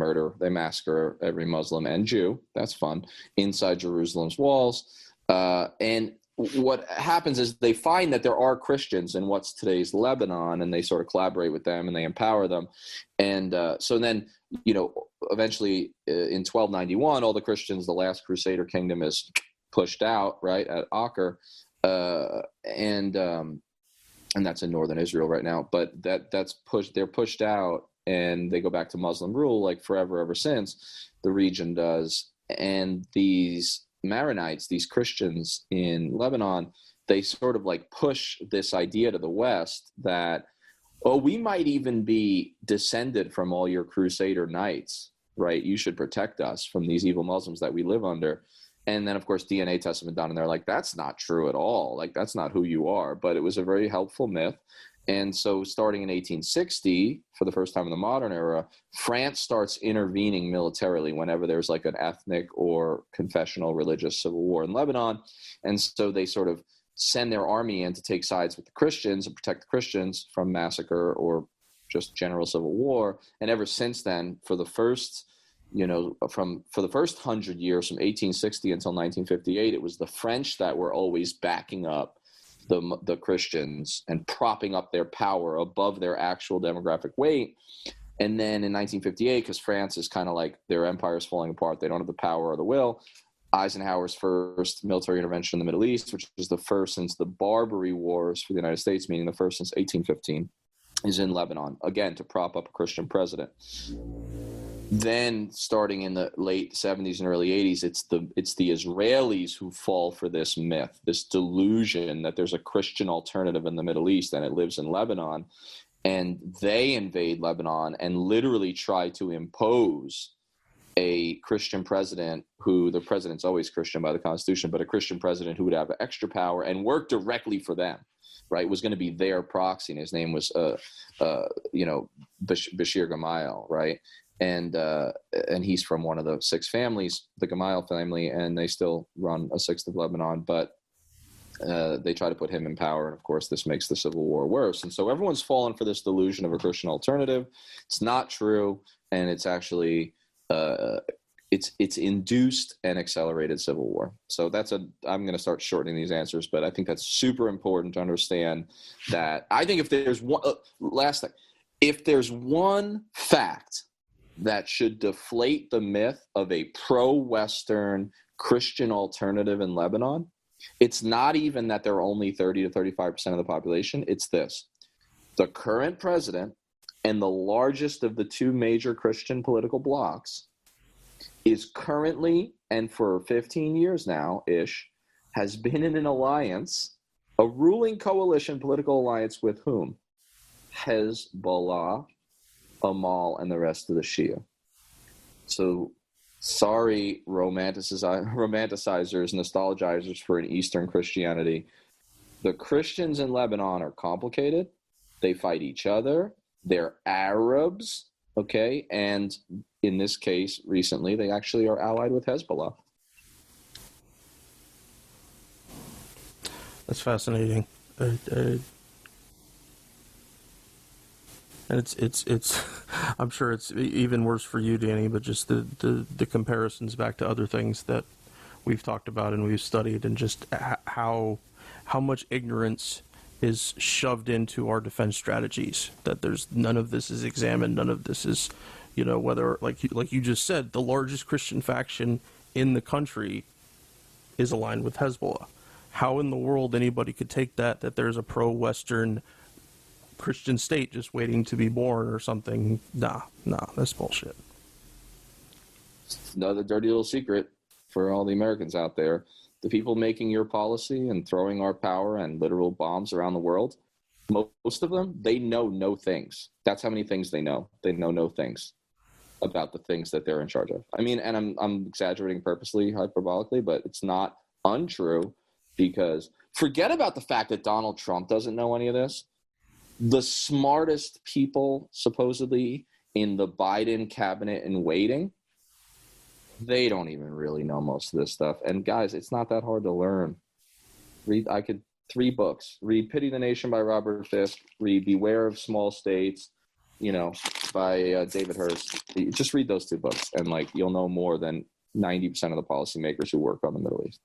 massacre every Muslim and Jew, that's fun, inside Jerusalem's walls. And what happens is they find that there are Christians in what's today's Lebanon, and they sort of collaborate with them and they empower them. And so then, eventually in 1291, all the Christians, the last Crusader kingdom, is pushed out, right, at Acre. And that's in northern Israel right now, but they're pushed out, and they go back to Muslim rule like forever ever since. The region does. And these Maronites, these Christians in Lebanon, they sort of like push this idea to the West that, oh, we might even be descended from all your Crusader knights, right? You should protect us from these evil Muslims that we live under. And then, of course, DNA tests have been done, and they're like, that's not true at all. Like, that's not who you are. But it was a very helpful myth. And so starting in 1860, for the first time in the modern era, France starts intervening militarily whenever there's like an ethnic or confessional religious civil war in Lebanon. And so they sort of send their army in to take sides with the Christians and protect the Christians from massacre or just general civil war. And ever since then, for the first 100 years, from 1860 until 1958, it was the French that were always backing up the Christians and propping up their power above their actual demographic weight. And then in 1958, because France is kind of like, their empire is falling apart, they don't have the power or the will, Eisenhower's first military intervention in the Middle East, which is the first since the Barbary Wars for the United States, meaning the first since 1815, is in Lebanon, again, to prop up a Christian president. Then, starting in the late 70s and early 80s, it's the Israelis who fall for this myth, this delusion that there's a Christian alternative in the Middle East and it lives in Lebanon. And they invade Lebanon and literally try to impose a Christian president, who the president's always Christian by the Constitution, but a Christian president who would have extra power and work directly for them, right? Was going to be their proxy. And his name was, Bashir Gamayel, right? And he's from one of the six families, the Gamayel family, and they still run a sixth of Lebanon, but they try to put him in power. And of course, this makes the civil war worse. And so everyone's fallen for this delusion of a Christian alternative. It's not true. And it's actually, it's induced an accelerated civil war. So I'm going to start shortening these answers, but I think that's super important to understand that. I think if there's one, last thing, if there's one fact that should deflate the myth of a pro-Western Christian alternative in Lebanon, it's not even that they're only 30 to 35% of the population. It's this: the current president and the largest of the two major Christian political blocs is currently, and for 15 years now-ish, has been in an alliance, a ruling coalition political alliance with whom? Hezbollah, Amal, and the rest of the Shia. So, sorry, romanticizers, nostalgizers for an Eastern Christianity. The Christians in Lebanon are complicated. They fight each other. They're Arabs, okay? And in this case, recently, they actually are allied with Hezbollah. That's fascinating. And it's I'm sure it's even worse for you, Danny, but just the comparisons back to other things that we've talked about and we've studied, and just how much ignorance is shoved into our defense strategies, that there's none of this is examined, none of this is, whether, like you just said, the largest Christian faction in the country is aligned with Hezbollah. How in the world anybody could take that there's a pro-Western Christian state just waiting to be born or something? Nah, that's bullshit. Another dirty little secret for all the Americans out there. The people making your policy and throwing our power and literal bombs around the world, most of them, they know no things. That's how many things they know. They know no things about the things that they're in charge of. I mean, and I'm exaggerating purposely, hyperbolically, but it's not untrue, because forget about the fact that Donald Trump doesn't know any of this. The smartest people, supposedly, in the Biden cabinet in waiting, they don't even really know most of this stuff. And guys, it's not that hard to learn. Read 3 books. Read Pity the Nation by Robert Fisk. Read Beware of Small States, by David Hurst. Just read those 2 books, and you'll know more than 90% of the policymakers who work on the Middle East.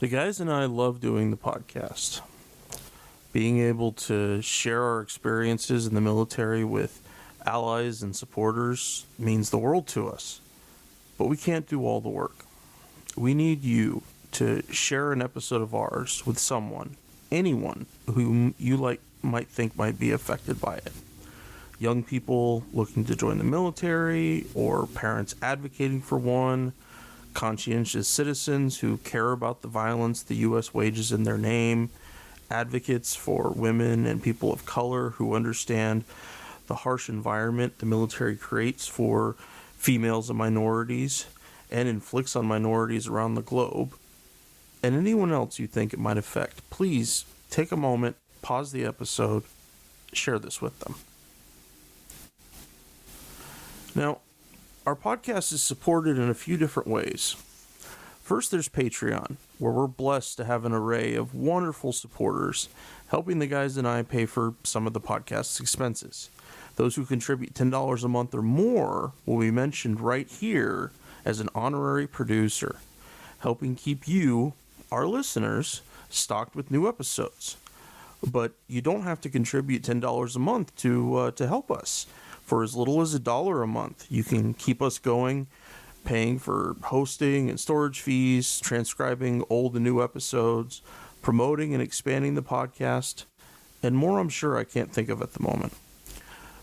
The guys and I love doing the podcast. Being able to share our experiences in the military with allies and supporters means the world to us. But we can't do all the work. We need you to share an episode of ours with someone, anyone whom you might think might be affected by it. Young people looking to join the military, or parents advocating for one, conscientious citizens who care about the violence the U.S. wages in their name, advocates for women and people of color who understand the harsh environment the military creates for females and minorities and inflicts on minorities around the globe, and anyone else you think it might affect. Please take a moment, pause the episode, share this with them. Now, our podcast is supported in a few different ways. First, there's Patreon, where we're blessed to have an array of wonderful supporters helping the guys and I pay for some of the podcast's expenses. Those who contribute $10 a month or more will be mentioned right here as an honorary producer, helping keep you, our listeners, stocked with new episodes. But you don't have to contribute $10 a month to help us. For as little as $1 a month, you can keep us going, paying for hosting and storage fees, transcribing old and new episodes, promoting and expanding the podcast, and more I'm sure I can't think of at the moment.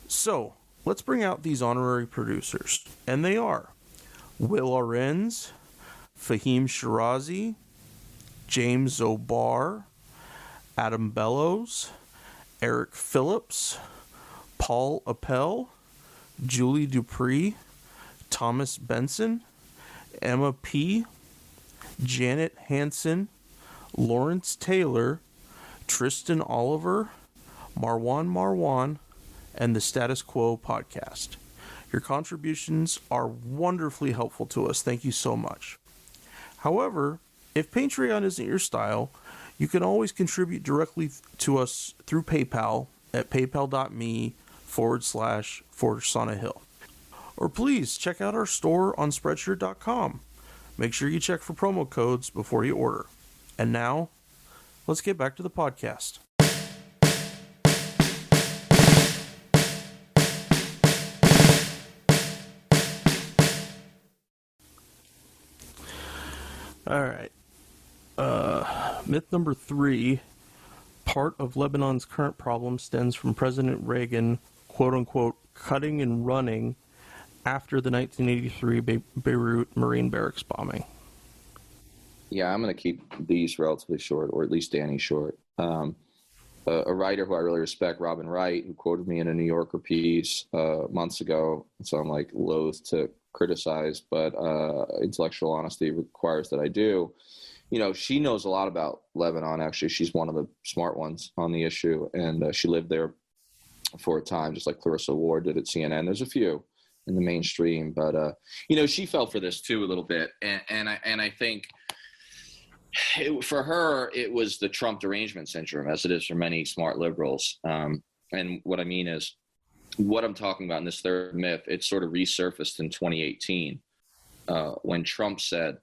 So, let's bring out these honorary producers, and they are Will Arenz, Fahim Shirazi, James O'Barr, Adam Bellows, Eric Phillips, Paul Appel, Julie Dupree, Thomas Benson, Emma P., Janet Hansen, Lawrence Taylor, Tristan Oliver, Marwan, and the Status Quo podcast. Your contributions are wonderfully helpful to us. Thank you so much. However, if Patreon isn't your style, you can always contribute directly to us through PayPal at paypal.me/Fortress on a Hill. Or please check out our store on Spreadshirt.com. Make sure you check for promo codes before you order. And now, let's get back to the podcast. All right. Myth number 3. Part of Lebanon's current problem stems from President Reagan, quote-unquote, cutting and running after the 1983 Beirut Marine Barracks bombing. Yeah, I'm going to keep these relatively short, or at least Danny short. A writer who I really respect, Robin Wright, who quoted me in a New Yorker piece months ago, so I'm loath to criticize, but intellectual honesty requires that I do. she knows a lot about Lebanon. Actually, she's one of the smart ones on the issue, and she lived there for a time, just like Clarissa Ward did at CNN. There's a few in the mainstream, but she fell for this too a little bit, and I think for her it was the Trump derangement syndrome, as it is for many smart liberals. And what I mean is, what I'm talking about in this third myth, it sort of resurfaced in 2018 when Trump said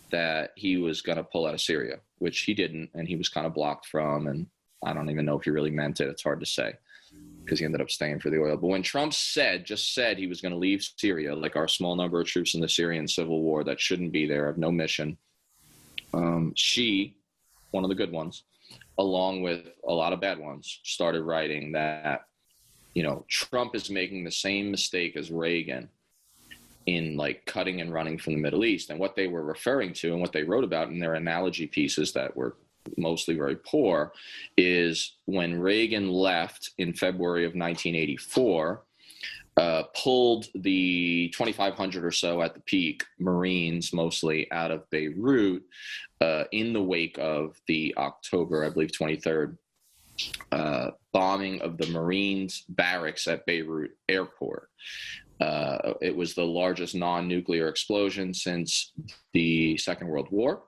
that he was going to pull out of Syria, which he didn't, and he was kind of blocked from, and I don't even know if he really meant it. It's hard to say because he ended up staying for the oil. But when Trump just said he was going to leave Syria, like our small number of troops in the Syrian civil war that shouldn't be there, have no mission, she, one of the good ones, along with a lot of bad ones, started writing that, Trump is making the same mistake as Reagan in like cutting and running from the Middle East. And what they were referring to and what they wrote about in their analogy pieces that were mostly very poor is when Reagan left in February of 1984, pulled the 2,500 or so at the peak Marines mostly out of Beirut in the wake of the October, I believe, 23rd bombing of the Marines barracks at Beirut airport. It was the largest non-nuclear explosion since the Second World War.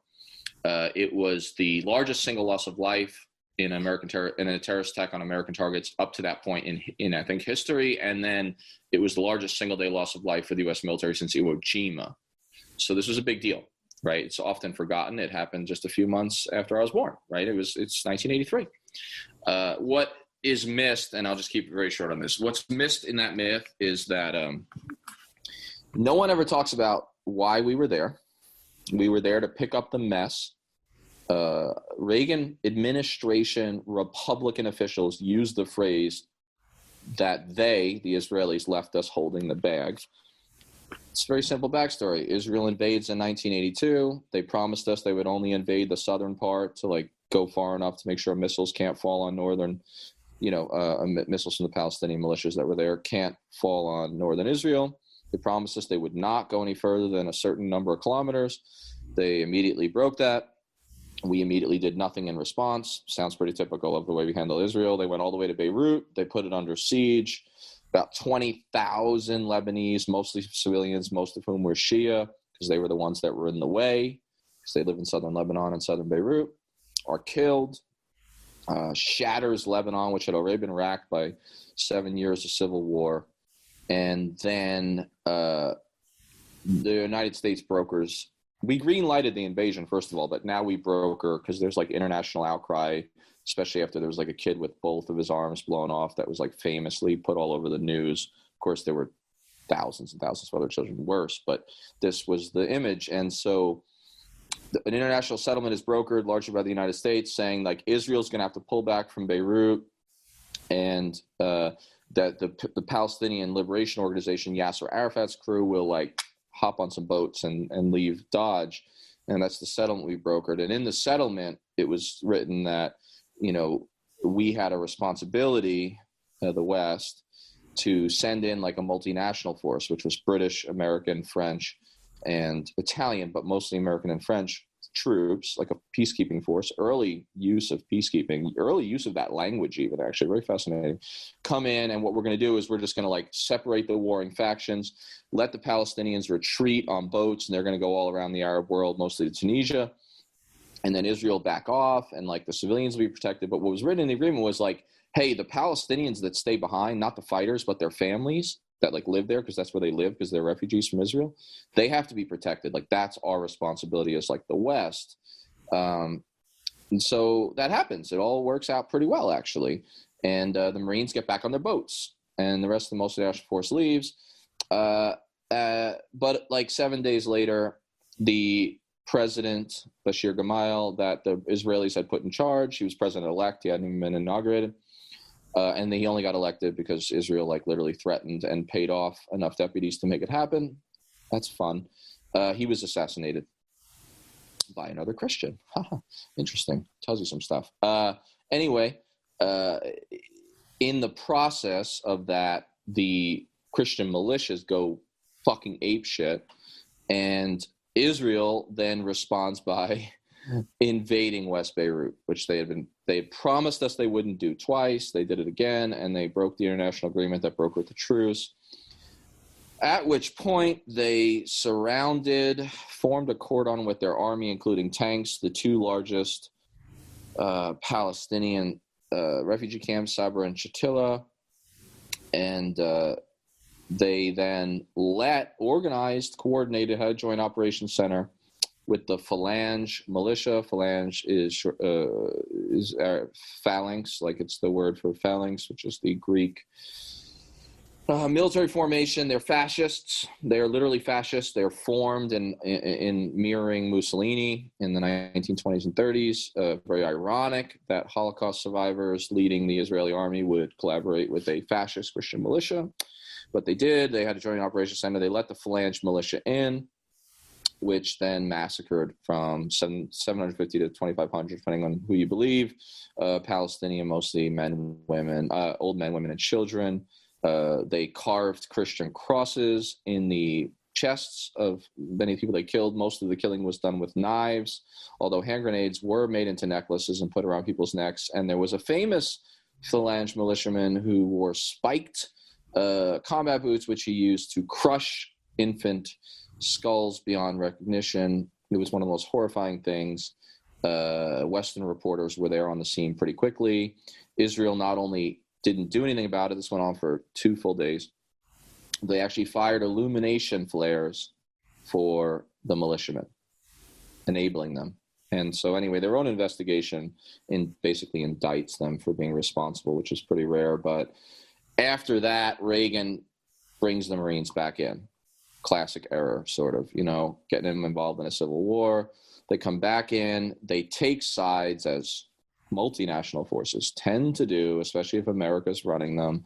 It was the largest single loss of life in in a terrorist attack on American targets up to that point in I think history, and then it was the largest single-day loss of life for the U.S. military since Iwo Jima. So this was a big deal, right? It's often forgotten. It happened just a few months after I was born, right? It's 1983. What is missed, and I'll just keep it very short on this. What's missed in that myth is that no one ever talks about why we were there. We were there to pick up the mess. Reagan administration Republican officials used the phrase that the Israelis, left us holding the bag. It's a very simple backstory. Israel invades in 1982. They promised us they would only invade the southern part to like go far enough to make sure missiles can't fall on northern, missiles from the Palestinian militias that were there can't fall on northern Israel. They promised us they would not go any further than a certain number of kilometers. They immediately broke that. We immediately did nothing in response. Sounds pretty typical of the way we handle Israel. They went all the way to Beirut. They put it under siege. About 20,000 Lebanese, mostly civilians, most of whom were Shia, because they were the ones that were in the way, because they live in southern Lebanon and southern Beirut, are killed. Shatters Lebanon, which had already been racked by 7 years of civil war. And then the United States brokers, we green-lighted the invasion, first of all, but now we broker because there's like international outcry, especially after there was like a kid with both of his arms blown off that was like famously put all over the news. Of course, there were thousands and thousands of other children worse, but this was the image. And so an international settlement is brokered largely by the United States saying like Israel's going to have to pull back from Beirut, and that the Palestinian Liberation Organization, Yasser Arafat's crew, will like hop on some boats and leave Dodge. And that's the settlement we brokered. And in the settlement, it was written that, we had a responsibility, the West, to send in like a multinational force, which was British, American, French, and Italian, but mostly American and French troops, like a peacekeeping force, early use of peacekeeping, early use of that language even, actually, very fascinating, come in. And what we're going to do is we're just going to like separate the warring factions, let the Palestinians retreat on boats, and they're going to go all around the Arab world, mostly to Tunisia, and then Israel back off, and like the civilians will be protected. But what was written in the agreement was like, hey, the Palestinians that stay behind, not the fighters, but their families that like live there, because that's where they live, because they're refugees from Israel, they have to be protected. Like that's our responsibility as like the West. And so that happens. It all works out pretty well, actually. And the Marines get back on their boats, and the rest of the multinational force leaves. But like 7 days later, the president, Bashir Gemayel, that the Israelis had put in charge, he was president-elect, he hadn't even been inaugurated, and he only got elected because Israel like literally threatened and paid off enough deputies to make it happen. That's fun. He was assassinated by another Christian. Interesting. Tells you some stuff. Anyway, in the process of that, the Christian militias go fucking apeshit, and Israel then responds by invading West Beirut, which they had promised us they wouldn't do twice. They did it again, and they broke the international agreement that broke with the truce. At which point they formed a cordon with their army, including tanks, the two largest Palestinian refugee camps, Sabra and Shatila, and they then coordinated, had a joint operations center with the Phalange militia. Phalange is phalanx, like it's the word for phalanx, which is the Greek military formation. They're fascists. They are literally fascists. They're formed in mirroring Mussolini in the 1920s and 30s. Very ironic that Holocaust survivors leading the Israeli army would collaborate with a fascist Christian militia. But they did. They had a joint operations center. They let the Phalange militia in, which then massacred from 750 to 2,500, depending on who you believe, Palestinian, mostly men, women, old men, women, and children. They carved Christian crosses in the chests of many people they killed. Most of the killing was done with knives, although hand grenades were made into necklaces and put around people's necks. And there was a famous Phalange militiaman who wore spiked combat boots, which he used to crush infant skulls beyond recognition. It was one of the most horrifying things. Western reporters were there on the scene pretty quickly. Israel not only didn't do anything about it, this went on for 2 full days. They actually fired illumination flares for the militiamen, enabling them. And so anyway, their own investigation basically indicts them for being responsible, which is pretty rare. But after that, Reagan brings the Marines back in. Classic error, sort of, getting them involved in a civil war. They come back in, they take sides, as multinational forces tend to do, especially if America's running them.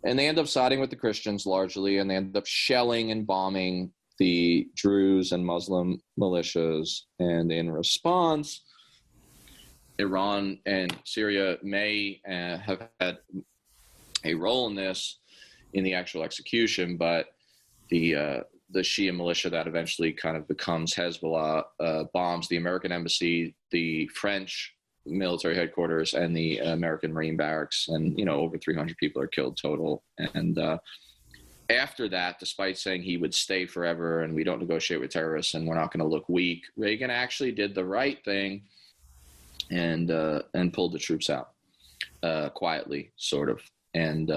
And they end up siding with the Christians largely, and they end up shelling and bombing the Druze and Muslim militias. And in response, Iran and Syria may have had a role in this, in the actual execution, but the Shia militia that eventually kind of becomes Hezbollah bombs the American embassy, the French military headquarters, and the American Marine barracks, and over 300 people are killed total. And after that, despite saying he would stay forever and we don't negotiate with terrorists and we're not going to look weak, Reagan actually did the right thing and pulled the troops out quietly, sort of, and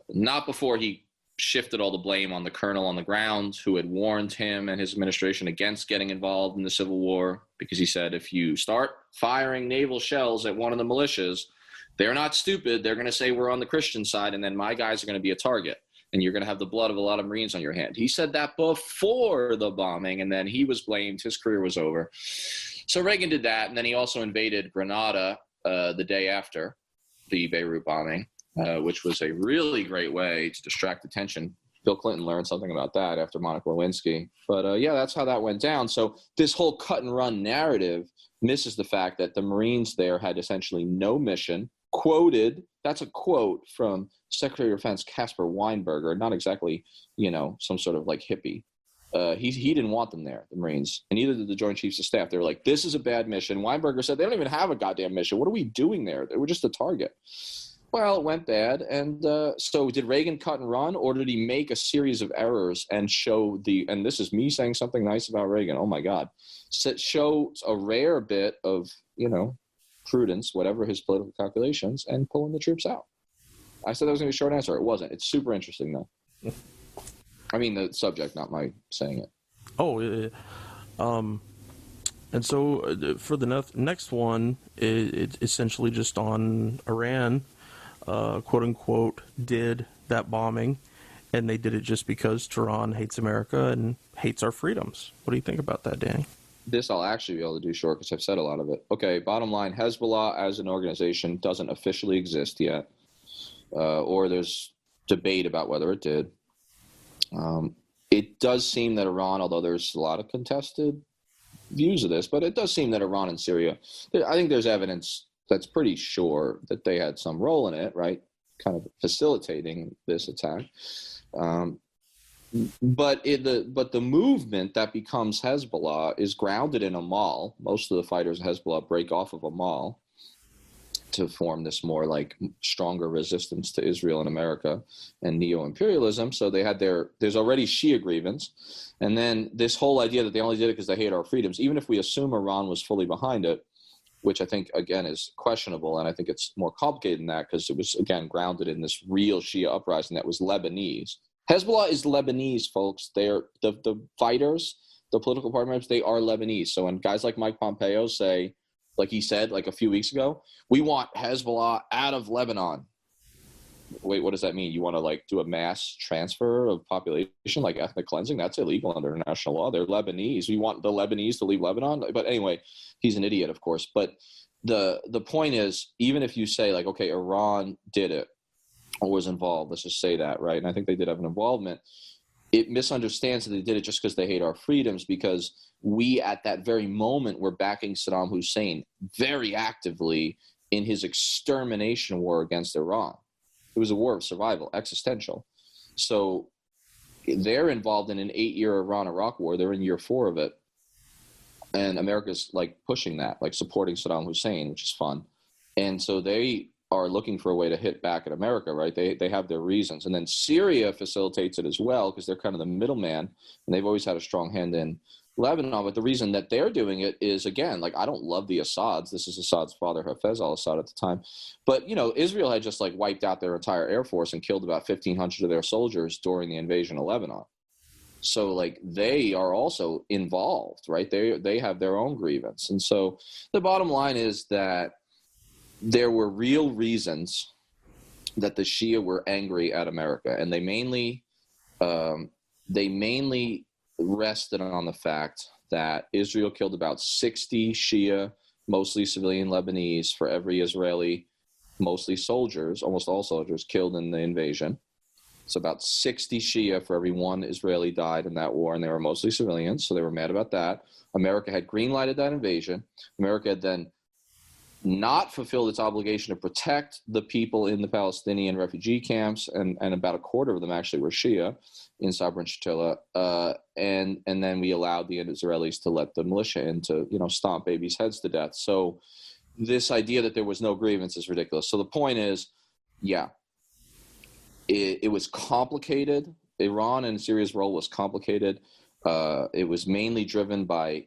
not before he shifted all the blame on the colonel on the ground who had warned him and his administration against getting involved in the Civil War, because he said, if you start firing naval shells at one of the militias, they're not stupid. They're going to say we're on the Christian side, and then my guys are going to be a target, and you're going to have the blood of a lot of Marines on your hand. He said that before the bombing, and then he was blamed. His career was over. So Reagan did that, and then he also invaded Grenada the day after the Beirut bombing, which was a really great way to distract attention. Bill Clinton learned something about that after Monica Lewinsky. But yeah, that's how that went down. So this whole cut and run narrative misses the fact that the Marines there had essentially no mission. Quoted, that's a quote from Secretary of Defense Caspar Weinberger, not exactly, some sort of like hippie. He didn't want them there, the Marines, and neither did the Joint Chiefs of Staff. They were like, this is a bad mission. Weinberger said, they don't even have a goddamn mission. What are we doing there? They were just a target. Well, it went bad. And so did Reagan cut and run, or did he make a series of errors and show and this is me saying something nice about Reagan, oh my God, show a rare bit of, prudence, whatever his political calculations, and pulling the troops out? I said that was going to be a short answer. It wasn't. It's super interesting, though. I mean, the subject, not my saying it. Oh, and so for the next one, it's essentially just on Iran, quote unquote, did that bombing, and they did it just because Tehran hates America and hates our freedoms. What do you think about that, Danny? This I'll actually be able to do short because I've said a lot of it. Okay, bottom line, Hezbollah as an organization doesn't officially exist yet, or there's debate about whether it did. It does seem that Iran, although there's a lot of contested views of this, but it does seem that Iran and Syria, I think there's evidence that's pretty sure that they had some role in it, right? Kind of facilitating this attack. But the movement that becomes Hezbollah is grounded in a mall. Most of the fighters of Hezbollah break off of a mall to form this more like stronger resistance to Israel and America and neo-imperialism. So they had there's already Shia grievance. And then this whole idea that they only did it because they hate our freedoms, even if we assume Iran was fully behind it, which I think, again, is questionable. And I think it's more complicated than that because it was, again, grounded in this real Shia uprising that was Lebanese. Hezbollah is Lebanese, folks. They're the fighters, the political party members, they are Lebanese. So when guys like Mike Pompeo say, like he said like a few weeks ago, we want Hezbollah out of Lebanon. Wait, what does that mean? You want to like do a mass transfer of population, like ethnic cleansing? That's illegal under international law. They're Lebanese. We want the Lebanese to leave Lebanon. But anyway, he's an idiot, of course. But the point is, even if you say like, okay, Iran did it or was involved, let's just say that, right? And I think they did have an involvement. It misunderstands that they did it just because they hate our freedoms, because we at that very moment were backing Saddam Hussein very actively in his extermination war against Iran. It was a war of survival, existential. So they're involved in an 8-year Iran-Iraq war. They're in year 4 of it. And America's like pushing that, like supporting Saddam Hussein, which is fun. And so they are looking for a way to hit back at America, right? They have their reasons. And then Syria facilitates it as well because they're kind of the middleman, and they've always had a strong hand in Lebanon. But the reason that they're doing it is, again, like, I don't love the Assads. This is Assad's father, Hafez al-Assad at the time. But, you know, Israel had just like wiped out their entire air force and killed about 1,500 of their soldiers during the invasion of Lebanon. So like they are also involved, right? They have their own grievance. And so the bottom line is that there were real reasons that the Shia were angry at America, and they mainly rested on the fact that Israel killed about 60 Shia, mostly civilian Lebanese, for every Israeli, mostly soldiers, almost all soldiers, killed in the invasion. So about 60 Shia for every one Israeli died in that war, and they were mostly civilians, so they were mad about that. America had green-lighted that invasion. America had then not fulfilled its obligation to protect the people in the Palestinian refugee camps, and about a quarter of them actually were Shia in Sabra and Shatila, and then we allowed the Israelis to let the militia in to, you know, stomp babies' heads to death. So this idea that there was no grievance is ridiculous. So the point is, yeah, it was complicated. Iran and Syria's role was complicated. It was mainly driven by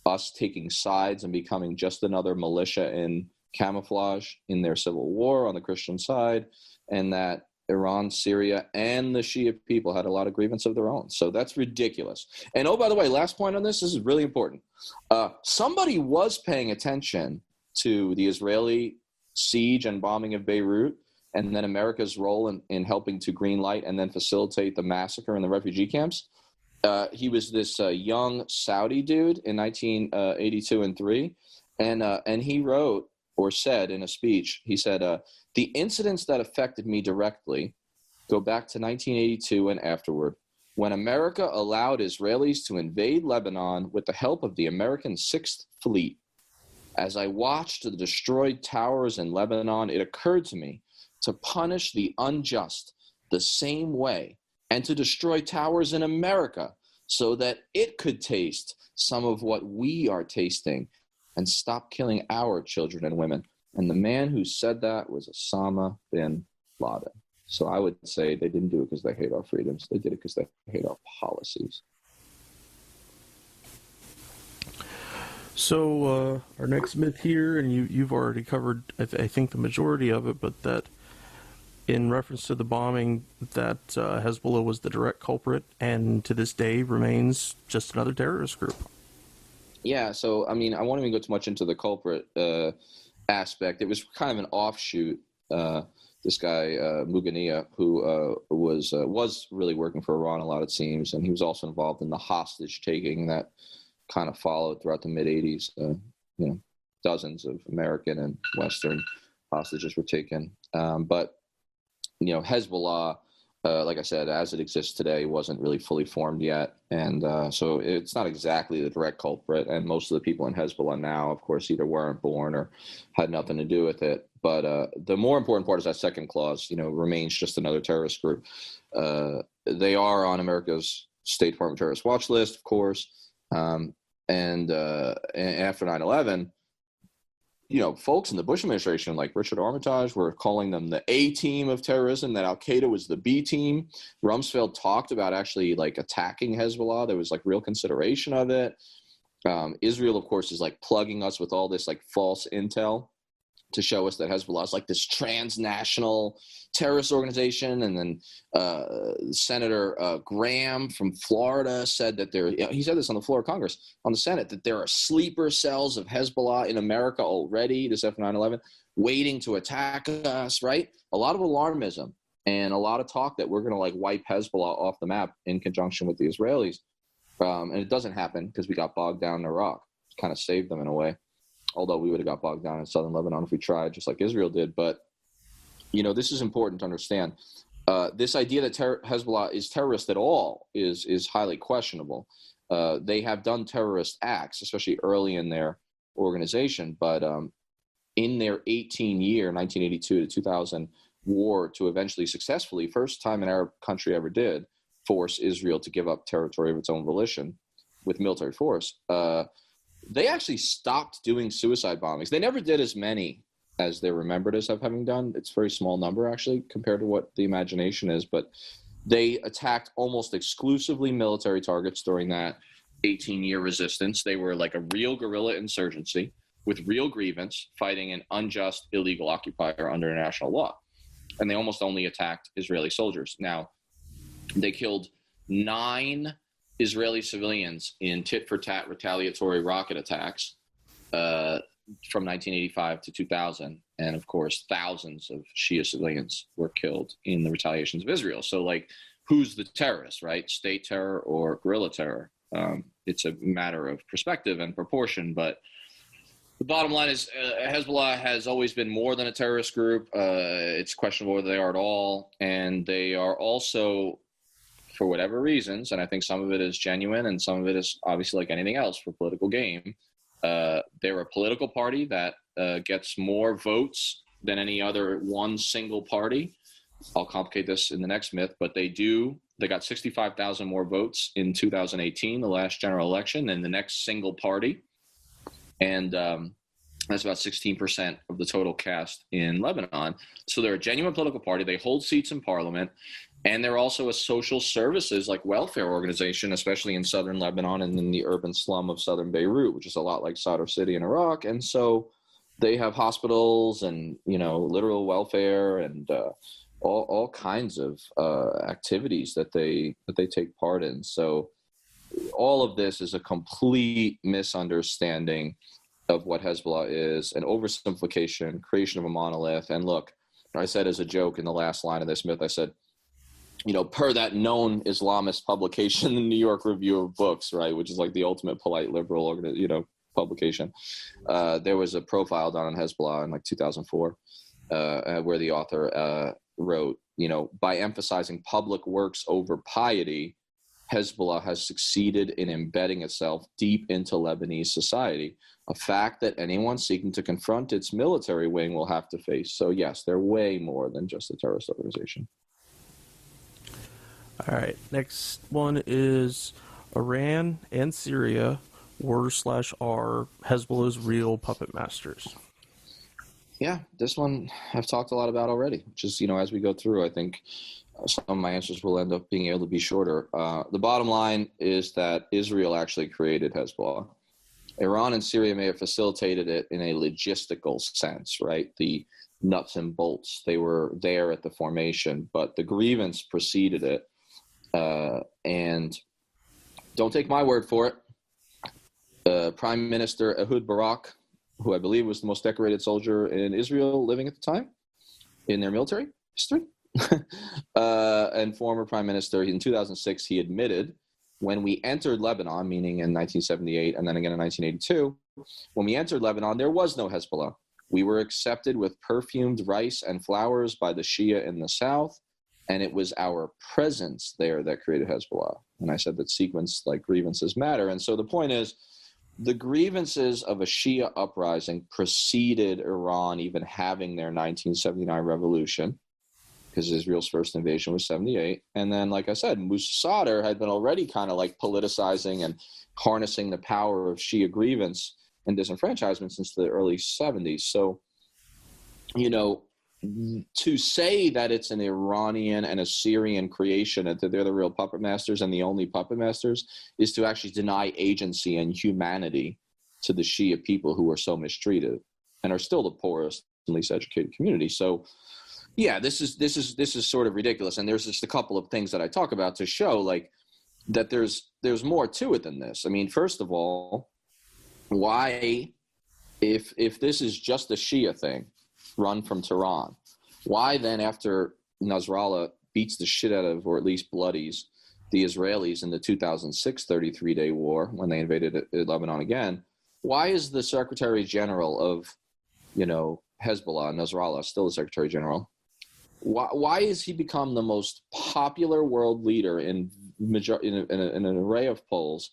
us taking sides and becoming just another militia in camouflage in their civil war on the Christian side, and that Iran, Syria, and the Shia people had a lot of grievance of their own. So that's ridiculous. And oh, by the way, last point on this is really important. Somebody was paying attention to the Israeli siege and bombing of Beirut, and then America's role in helping to greenlight and then facilitate the massacre in the refugee camps. He was this young Saudi dude in 1982 and 3, and he wrote or said in a speech, he said, the incidents that affected me directly go back to 1982 and afterward, when America allowed Israelis to invade Lebanon with the help of the American 6th Fleet. As I watched the destroyed towers in Lebanon, it occurred to me to punish the unjust the same way, and to destroy towers in America so that it could taste some of what we are tasting and stop killing our children and women. And the man who said that was Osama bin Laden. So I would say they didn't do it because they hate our freedoms. They did it because they hate our policies. So our next myth here, and you've already covered, I think, the majority of it, but that in reference to the bombing, that Hezbollah was the direct culprit, and to this day remains just another terrorist group. Yeah, so, I mean, I won't even go too much into the culprit aspect. It was kind of an offshoot. This guy, Mugania, who was really working for Iran a lot, it seems, and he was also involved in the hostage-taking that kind of followed throughout the mid-'80s. Dozens of American and Western hostages were taken. But Hezbollah, like I said, as it exists today, wasn't really fully formed yet. And so it's not exactly the direct culprit. And most of the people in Hezbollah now, of course, either weren't born or had nothing to do with it. But the more important part is that second clause, remains just another terrorist group. they are on America's State Department terrorist watch list, of course. And after 9/11, folks in the Bush administration, like Richard Armitage, were calling them the A team of terrorism, that Al Qaeda was the B team. Rumsfeld talked about actually like attacking Hezbollah. There was like real consideration of it. Israel, of course, is like plugging us with all this like false intel to show us that Hezbollah is like this transnational terrorist organization. And then Senator Graham from Florida said that he said this on the floor of Congress, on the Senate, that there are sleeper cells of Hezbollah in America already, this after 9/11, waiting to attack us, right? A lot of alarmism and a lot of talk that we're going to like wipe Hezbollah off the map in conjunction with the Israelis. And it doesn't happen because we got bogged down in Iraq. Kind of saved them in a way. Although we would have got bogged down in southern Lebanon if we tried, just like Israel did. But, this is important to understand. This idea that Hezbollah is terrorist at all is highly questionable. They have done terrorist acts, especially early in their organization. But in their 18-year, 1982 to 2000 war to eventually successfully, first time an Arab country ever did, force Israel to give up territory of its own volition with military force, they actually stopped doing suicide bombings. They never did as many as they're remembered as having done. It's a very small number, actually, compared to what the imagination is. But they attacked almost exclusively military targets during that 18-year resistance. They were like a real guerrilla insurgency with real grievance, fighting an unjust, illegal occupier under international law. And they almost only attacked Israeli soldiers. Now, they killed 9 Israeli civilians in tit-for-tat retaliatory rocket attacks from 1985 to 2000. And, of course, thousands of Shia civilians were killed in the retaliations of Israel. So, like, who's the terrorist, right? State terror or guerrilla terror? It's a matter of perspective and proportion. But the bottom line is Hezbollah has always been more than a terrorist group. It's questionable whether they are at all. And they are also, for whatever reasons, and I think some of it is genuine and some of it is obviously like anything else for political game, they're a political party that gets more votes than any other one single party. I'll complicate this in the next myth, but they got 65,000 more votes in 2018, the last general election, than the next single party. And that's about 16% of the total cast in Lebanon. So they're a genuine political party. They hold seats in parliament. And they're also a social services, like welfare organization, especially in southern Lebanon and in the urban slum of southern Beirut, which is a lot like Sadr City in Iraq. And so they have hospitals and, literal welfare and all kinds of activities that they take part in. So all of this is a complete misunderstanding of what Hezbollah is, an oversimplification, creation of a monolith. And look, I said as a joke in the last line of this myth, I said, per that known Islamist publication, the New York Review of Books, right, which is like the ultimate polite liberal, publication. There was a profile done on Hezbollah in like 2004, where the author wrote, by emphasizing public works over piety, Hezbollah has succeeded in embedding itself deep into Lebanese society, a fact that anyone seeking to confront its military wing will have to face. So yes, they're way more than just a terrorist organization. All right, next one is Iran and Syria were/are Hezbollah's real puppet masters. Yeah, this one I've talked a lot about already. Just, as we go through, I think some of my answers will end up being able to be shorter. The bottom line is that Israel actually created Hezbollah. Iran and Syria may have facilitated it in a logistical sense, right? The nuts and bolts, they were there at the formation, but the grievance preceded it. And don't take my word for it. Prime Minister Ehud Barak, who I believe was the most decorated soldier in Israel living at the time in their military history, and former prime minister, in 2006, he admitted, when we entered Lebanon, meaning in 1978 and then again in 1982, when we entered Lebanon, there was no Hezbollah. We were accepted with perfumed rice and flowers by the Shia in the south, and it was our presence there that created Hezbollah. And I said that sequence, like grievances, matter. And so the point is, the grievances of a Shia uprising preceded Iran even having their 1979 revolution, because Israel's first invasion was 78. And then, like I said, Musa Sadr had been already kind of like politicizing and harnessing the power of Shia grievance and disenfranchisement since the early 70s. So, to say that it's an Iranian and a Syrian creation and that they're the real puppet masters and the only puppet masters is to actually deny agency and humanity to the Shia people who are so mistreated and are still the poorest and least educated community. So, yeah, this is sort of ridiculous. And there's just a couple of things that I talk about to show like that there's more to it than this. I mean, first of all, why, if this is just a Shia thing run from Tehran, why then after Nasrallah beats the shit out of, or at least bloodies, the Israelis in the 2006 33-day war when they invaded Lebanon again, why is the Secretary General of, Hezbollah, Nasrallah, still the Secretary General, why has he become the most popular world leader in an array of polls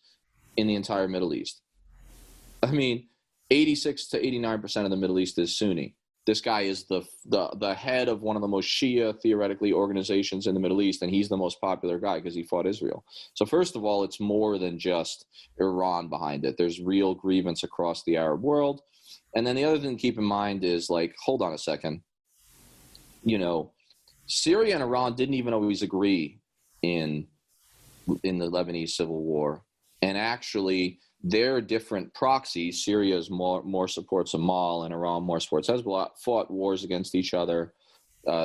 in the entire Middle East? I mean, 86 to 89% of the Middle East is Sunni. This guy is the head of one of the most Shia, theoretically, organizations in the Middle East, and he's the most popular guy because he fought Israel. So first of all, it's more than just Iran behind it. There's real grievance across the Arab world. And then the other thing to keep in mind is, like, hold on a second. Syria and Iran didn't even always agree in the Lebanese civil war. And actually, they're different proxies. Syria is more supports Amal, and Iran more supports Hezbollah, fought wars against each other.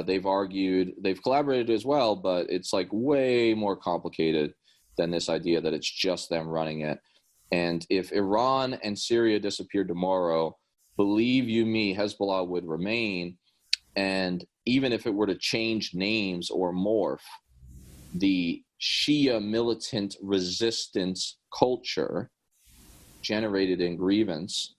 They've argued, they've collaborated as well, but it's like way more complicated than this idea that it's just them running it. And if Iran and Syria disappeared tomorrow, believe you me, Hezbollah would remain. And even if it were to change names or morph, the Shia militant resistance culture generated in grievance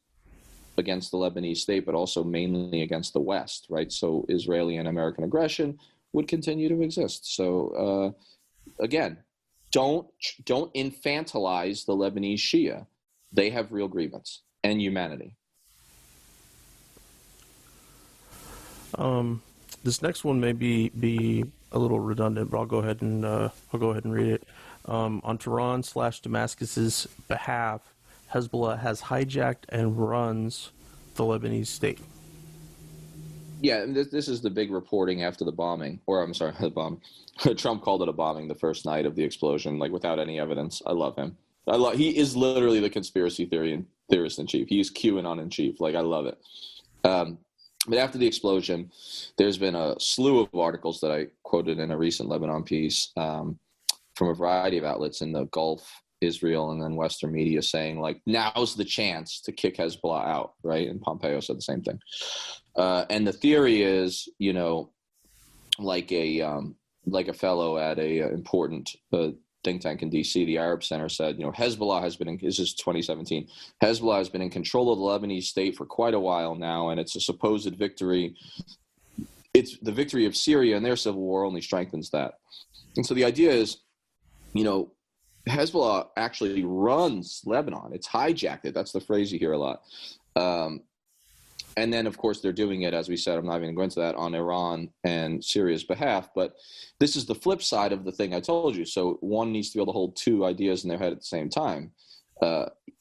against the Lebanese state, but also mainly against the West, right? So Israeli and American aggression would continue to exist. So again, don't infantilize the Lebanese Shia. They have real grievance and humanity. This next one may be a little redundant, but I'll go ahead and read it. On Tehran/Damascus's behalf, Hezbollah has hijacked and runs the Lebanese state. Yeah, and this is the big reporting after the bombing, or I'm sorry, the bombing. Trump called it a bombing the first night of the explosion, like without any evidence. I love him. He is literally the conspiracy theorist in chief. He is QAnon in chief. Like, I love it. But after the explosion, there's been a slew of articles that I quoted in a recent Lebanon piece from a variety of outlets in the Gulf, Israel, and then Western media saying, like, now's the chance to kick Hezbollah out, right? And Pompeo said the same thing. And the theory is, like a fellow at a important think tank in D.C., the Arab Center, said, Hezbollah has been this is 2017, Hezbollah has been in control of the Lebanese state for quite a while now, and it's a supposed victory. It's the victory of Syria and their civil war only strengthens that. And so the idea is, Hezbollah actually runs Lebanon. It's hijacked it. That's the phrase you hear a lot. And then, of course, they're doing it, as we said, I'm not even going to go into that, on Iran and Syria's behalf. But this is the flip side of the thing I told you. So one needs to be able to hold two ideas in their head at the same time.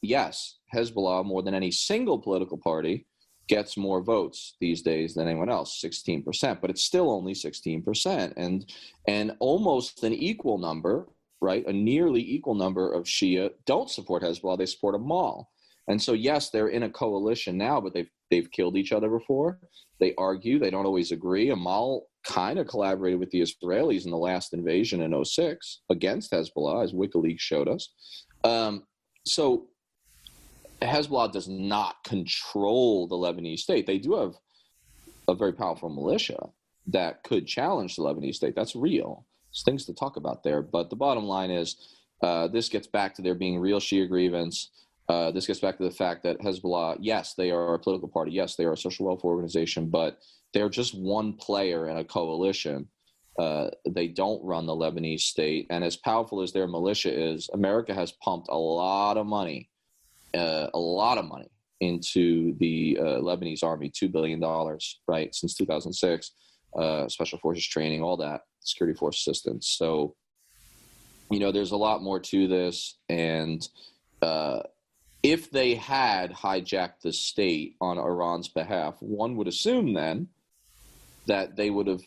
Yes, Hezbollah, more than any single political party, gets more votes these days than anyone else, 16%. But it's still only 16%. And almost an equal number, right, a nearly equal number of Shia don't support Hezbollah. They support Amal. And so, yes, they're in a coalition now, but they've killed each other before. They argue. They don't always agree. Amal kind of collaborated with the Israelis in the last invasion in 2006 against Hezbollah, as WikiLeaks showed us. So Hezbollah does not control the Lebanese state. They do have a very powerful militia that could challenge the Lebanese state. That's real. There's things to talk about there. But the bottom line is this gets back to there being real Shia grievance. This gets back to the fact that Hezbollah, yes, they are a political party. Yes, they are a social welfare organization, but they're just one player in a coalition. They don't run the Lebanese state. And as powerful as their militia is, America has pumped a lot of money into the Lebanese army, $2 billion, right, since 2006. special forces training, all that, security force assistance. So, there's a lot more to this. And if they had hijacked the state on Iran's behalf, one would assume then that they would have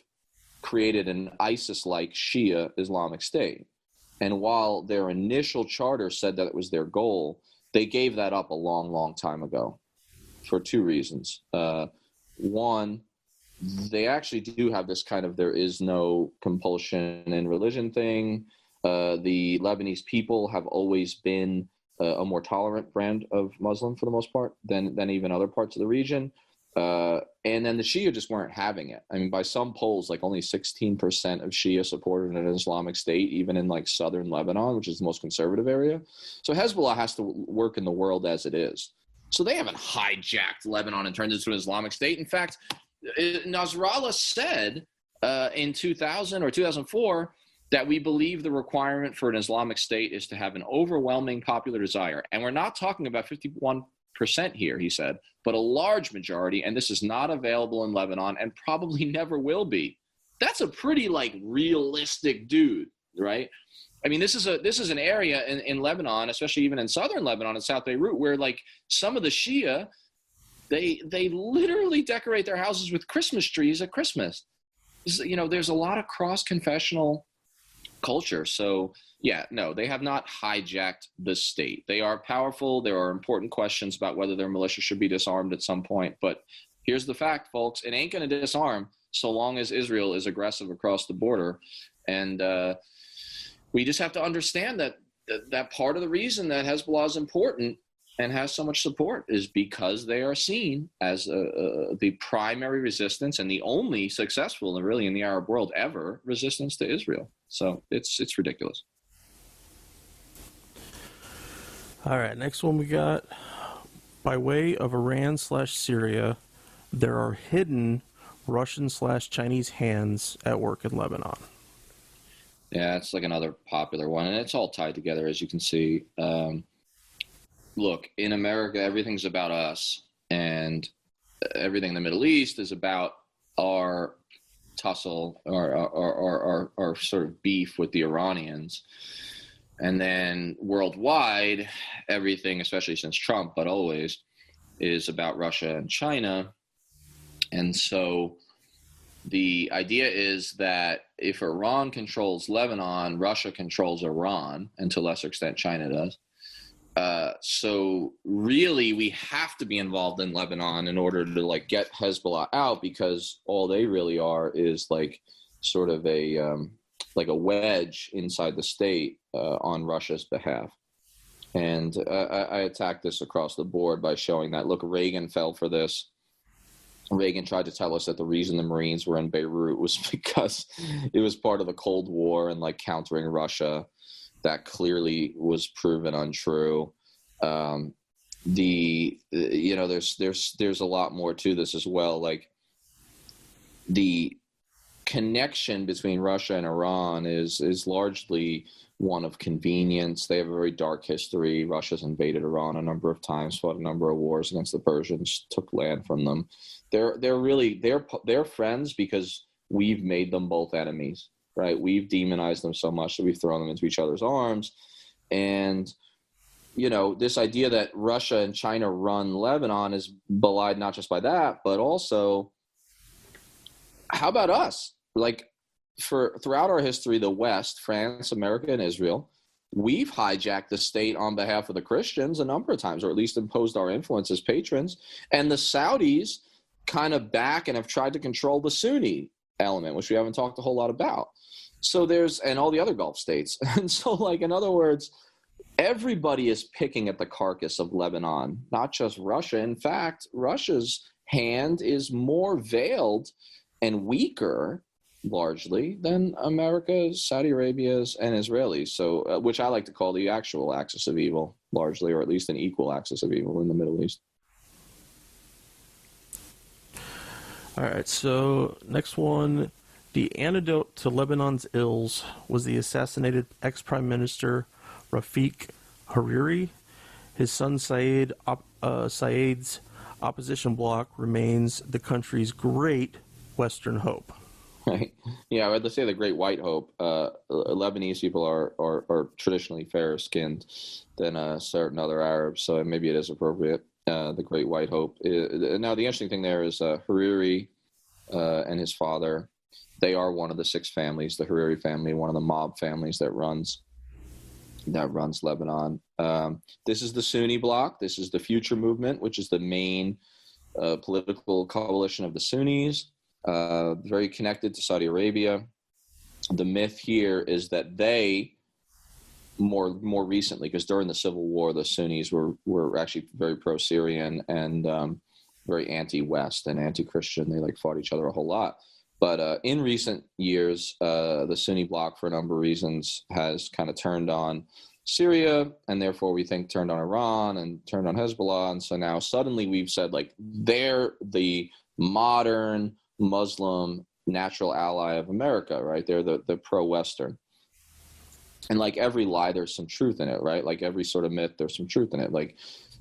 created an ISIS-like Shia Islamic State. And while their initial charter said that it was their goal, they gave that up a long, long time ago for two reasons. One, they actually do have this kind of there is no compulsion in religion thing. The Lebanese people have always been a more tolerant brand of Muslim for the most part than even other parts of the region. And then the Shia just weren't having it. I mean, by some polls, like only 16% of Shia supported an Islamic State, even in like southern Lebanon, which is the most conservative area. So Hezbollah has to work in the world as it is. So they haven't hijacked Lebanon and turned it into an Islamic State. In fact, Nasrallah said in 2000 or 2004 that we believe the requirement for an Islamic State is to have an overwhelming popular desire. And we're not talking about 51% here, he said, but a large majority, and this is not available in Lebanon and probably never will be. That's a pretty like realistic dude, right? I mean, this is an area in Lebanon, especially even in southern Lebanon and South Beirut, where like some of the Shia, they literally decorate their houses with Christmas trees at Christmas. There's a lot of cross-confessional culture. So yeah, no, they have not hijacked the state. They are powerful. There are important questions about whether their militia should be disarmed at some point. But here's the fact, folks. It ain't going to disarm so long as Israel is aggressive across the border. And we just have to understand that part of the reason that Hezbollah is important and has so much support is because they are seen as the primary resistance and the only successful, and really in the Arab world ever, resistance to Israel. So it's ridiculous. All right, next one we got. By way of Iran/Syria, there are hidden Russian/Chinese hands at work in Lebanon. Yeah, it's like another popular one, and it's all tied together, as you can see. Look, in America, everything's about us, and everything in the Middle East is about our tussle or our sort of beef with the Iranians. And then worldwide, everything, especially since Trump, but always, is about Russia and China. And so the idea is that if Iran controls Lebanon, Russia controls Iran, and to a lesser extent, China does. So really, we have to be involved in Lebanon in order to like get Hezbollah out, because all they really are is like sort of a wedge inside the state on Russia's behalf. And I attacked this across the board by showing that, look, Reagan fell for this. Reagan tried to tell us that the reason the Marines were in Beirut was because it was part of the Cold War and like countering Russia. That clearly was proven untrue. There's a lot more to this as well. Like the connection between Russia and Iran is largely one of convenience. They have a very dark history. Russia's invaded Iran a number of times, fought a number of wars against the Persians, took land from them. They're friends because we've made them both enemies. Right, we've demonized them so much that we've thrown them into each other's arms. And, this idea that Russia and China run Lebanon is belied not just by that, but also, how about us? Like, throughout our history, the West, France, America, and Israel, we've hijacked the state on behalf of the Christians a number of times, or at least imposed our influence as patrons. And the Saudis kind of back and have tried to control the Sunni element, which we haven't talked a whole lot about. So and all the other Gulf states. And so, like, in other words, everybody is picking at the carcass of Lebanon, not just Russia. In fact, Russia's hand is more veiled and weaker, largely, than America's, Saudi Arabia's, and Israelis. So, which I like to call the actual axis of evil, largely, or at least an equal axis of evil in the Middle East. All right, so next one. The antidote to Lebanon's ills was the assassinated ex-Prime Minister Rafiq Hariri. His son Said's opposition bloc remains the country's great Western hope. Right. Yeah, let's say the Great White Hope. Lebanese people are traditionally fairer skinned than certain other Arabs, so maybe it is appropriate. The Great White Hope. Now, the interesting thing there is Hariri and his father. They are one of the six families, the Hariri family, one of the mob families that runs Lebanon. This is the Sunni bloc. This is the Future Movement, which is the main political coalition of the Sunnis, very connected to Saudi Arabia. The myth here is that they more recently, because during the civil war, the Sunnis were actually very pro-Syrian and very anti-West and anti-Christian. They fought each other a whole lot. But in recent years, the Sunni bloc, for a number of reasons, has kind of turned on Syria, and therefore we think turned on Iran and turned on Hezbollah. And so now suddenly we've said they're the modern Muslim natural ally of America, right? They're the pro-Western. And like every lie, there's some truth in it, right? Like every sort of myth, there's some truth in it. Like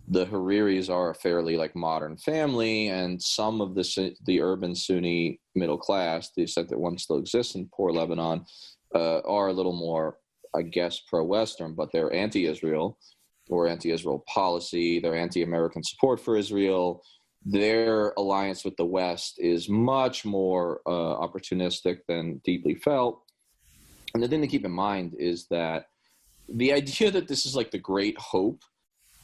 the Hariris are a fairly modern family, and some of the urban Sunni middle class, the extent that one still exists in poor Lebanon, are a little more, I guess, pro-Western, but they're anti-Israel or anti-Israel policy. They're anti-American support for Israel. Their alliance with the West is much more opportunistic than deeply felt. And the thing to keep in mind is that the idea that this is the great hope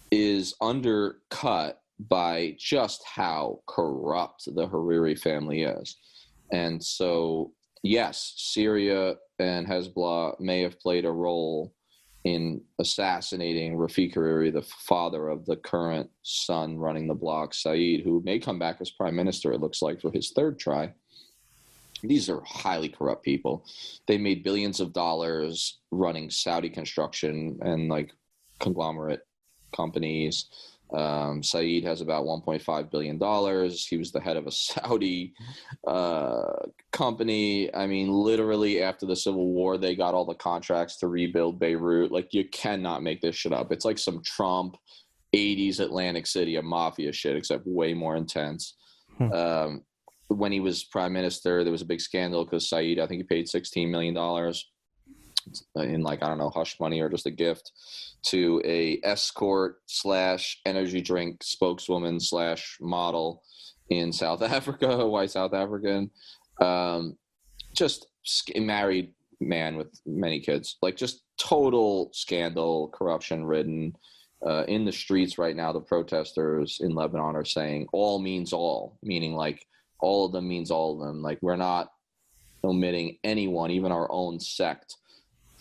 is undercut by just how corrupt the Hariri family is. And so, yes, Syria and Hezbollah may have played a role in assassinating Rafiq Hariri, the father of the current son running the bloc, Saeed, who may come back as prime minister, it looks like, for his third try. These are highly corrupt people. They made billions of dollars running Saudi construction and conglomerate companies. Saeed has about $1.5 billion. He was the head of a Saudi company. I mean, literally after the Civil War, they got all the contracts to rebuild Beirut. You cannot make this shit up. It's like some Trump 80s Atlantic City of mafia shit, except way more intense. When he was prime minister, there was a big scandal because Saeed, I think he paid $16 million in I don't know, hush money or just a gift to a escort / energy drink spokeswoman / model in South Africa, a white South African, just a married man with many kids, just total scandal, corruption ridden. In the streets right now, the protesters in Lebanon are saying all means all, meaning all of them means all of them. We're not omitting anyone, even our own sect,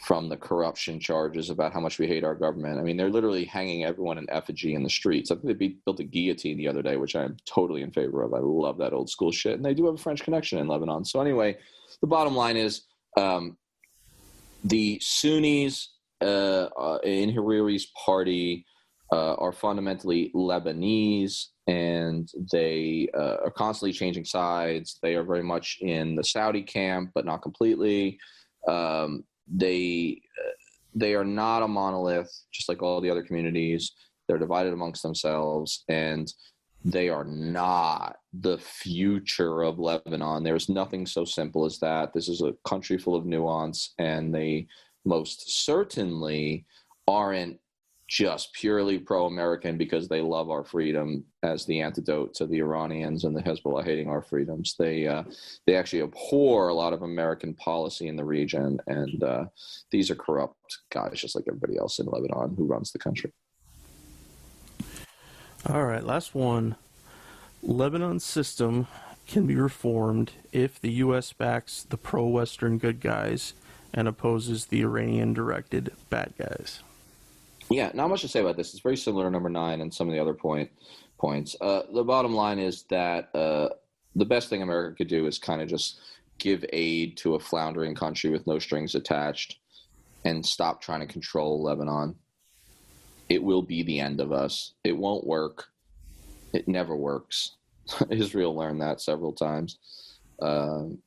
from the corruption charges about how much we hate our government. I mean, they're literally hanging everyone in effigy in the streets. I think they built a guillotine the other day, which I am totally in favor of. I love that old school shit. And they do have a French connection in Lebanon. So anyway, the bottom line is the Sunnis in Hariri's party are fundamentally Lebanese, and they are constantly changing sides. They are very much in the Saudi camp, but not completely. They are not a monolith, just like all the other communities. They're divided amongst themselves, and they are not the future of Lebanon. There's nothing so simple as that. This is a country full of nuance, and they most certainly aren't just purely pro-American because they love our freedom as the antidote to the Iranians and the Hezbollah hating our freedoms. They actually abhor a lot of American policy in the region, and these are corrupt guys just like everybody else in Lebanon who runs the country. All right, last one. Lebanon's system can be reformed if the U.S. backs the pro-Western good guys and opposes the Iranian-directed bad guys. Yeah, not much to say about this. It's very similar to number 9 and some of the other points. The bottom line is that the best thing America could do is kind of just give aid to a floundering country with no strings attached and stop trying to control Lebanon. It will be the end of us. It won't work. It never works. Israel learned that several times.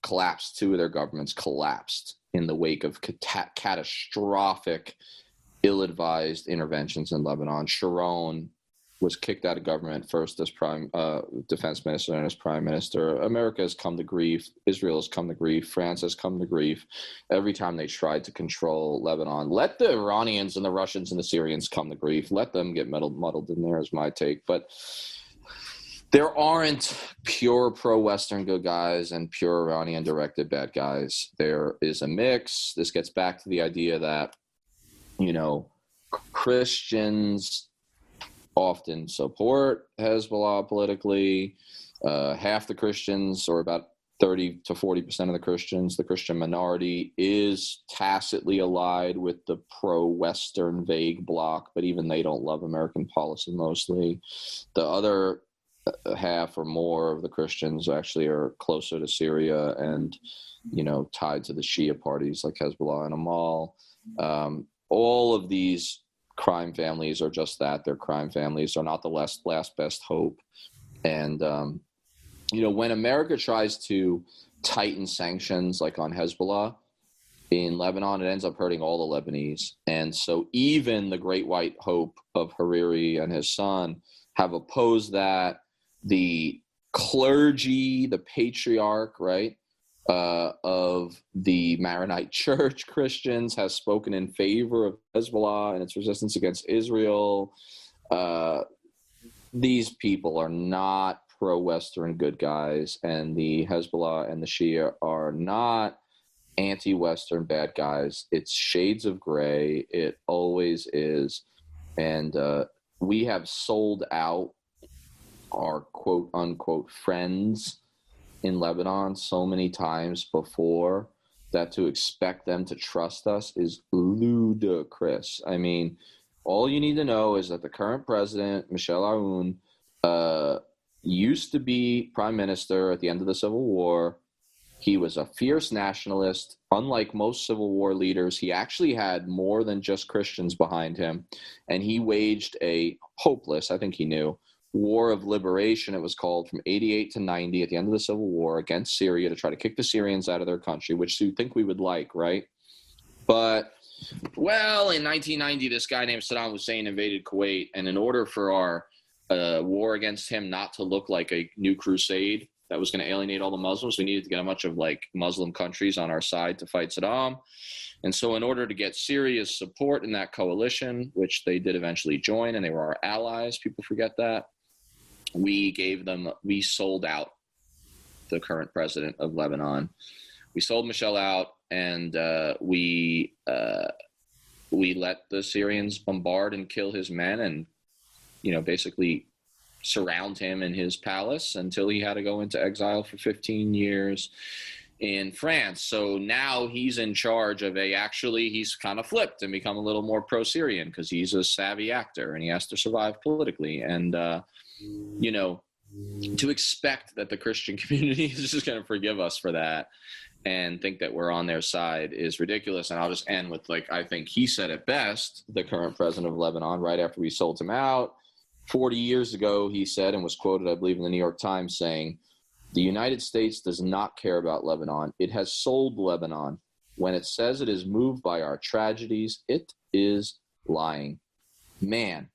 Collapsed. 2 of their governments collapsed in the wake of catastrophic, ill-advised interventions in Lebanon. Sharon was kicked out of government, first as defense minister and as prime minister. America has come to grief. Israel has come to grief. France has come to grief every time they tried to control Lebanon. Let the Iranians and the Russians and the Syrians come to grief. Let them get muddled in there is my take. But there aren't pure pro-Western good guys and pure Iranian-directed bad guys. There is a mix. This gets back to the idea that, Christians often support Hezbollah politically. Half the Christians, or about 30 to 40% of the Christian minority, is tacitly allied with the pro-Western vague bloc, but even they don't love American policy mostly. The other half or more of the Christians actually are closer to Syria and, tied to the Shia parties like Hezbollah and Amal. All of these crime families are just that. They're crime families. They're not the last best hope. And, when America tries to tighten sanctions like on Hezbollah in Lebanon, it ends up hurting all the Lebanese. And so even the great white hope of Hariri and his son have opposed that. The clergy, the patriarch, right, of the Maronite Church, Christians, has spoken in favor of Hezbollah and its resistance against Israel. These people are not pro-Western good guys, and the Hezbollah and the Shia are not anti-Western bad guys. It's shades of gray. It always is. And we have sold out our quote-unquote friends in Lebanon so many times before that to expect them to trust us is ludicrous. I mean, all you need to know is that the current president, Michel Aoun, used to be prime minister at the end of the Civil War. He was a fierce nationalist. Unlike most Civil War leaders, he actually had more than just Christians behind him. And he waged a hopeless, I think he knew, war of liberation, it was called, from 88 to 90 at the end of the Civil War against Syria to try to kick the Syrians out of their country, which you think we would like, right? But, well, in 1990, this guy named Saddam Hussein invaded Kuwait, and in order for our war against him not to look like a new crusade that was going to alienate all the Muslims, we needed to get a bunch of Muslim countries on our side to fight Saddam. And so in order to get Syria's support in that coalition, which they did eventually join, and they were our allies, people forget that, we sold out the current president of Lebanon. We sold Michel out, and we let the Syrians bombard and kill his men and, basically surround him in his palace until he had to go into exile for 15 years in France. So now he's in charge of he's kind of flipped and become a little more pro-Syrian because he's a savvy actor and he has to survive politically. And, to expect that the Christian community is just going to forgive us for that and think that we're on their side is ridiculous. And I'll just end with, I think he said it best, the current president of Lebanon, right after we sold him out. 40 years ago, he said, and was quoted, I believe, in the New York Times, saying, "The United States does not care about Lebanon. It has sold Lebanon. When it says it is moved by our tragedies, it is lying." Man,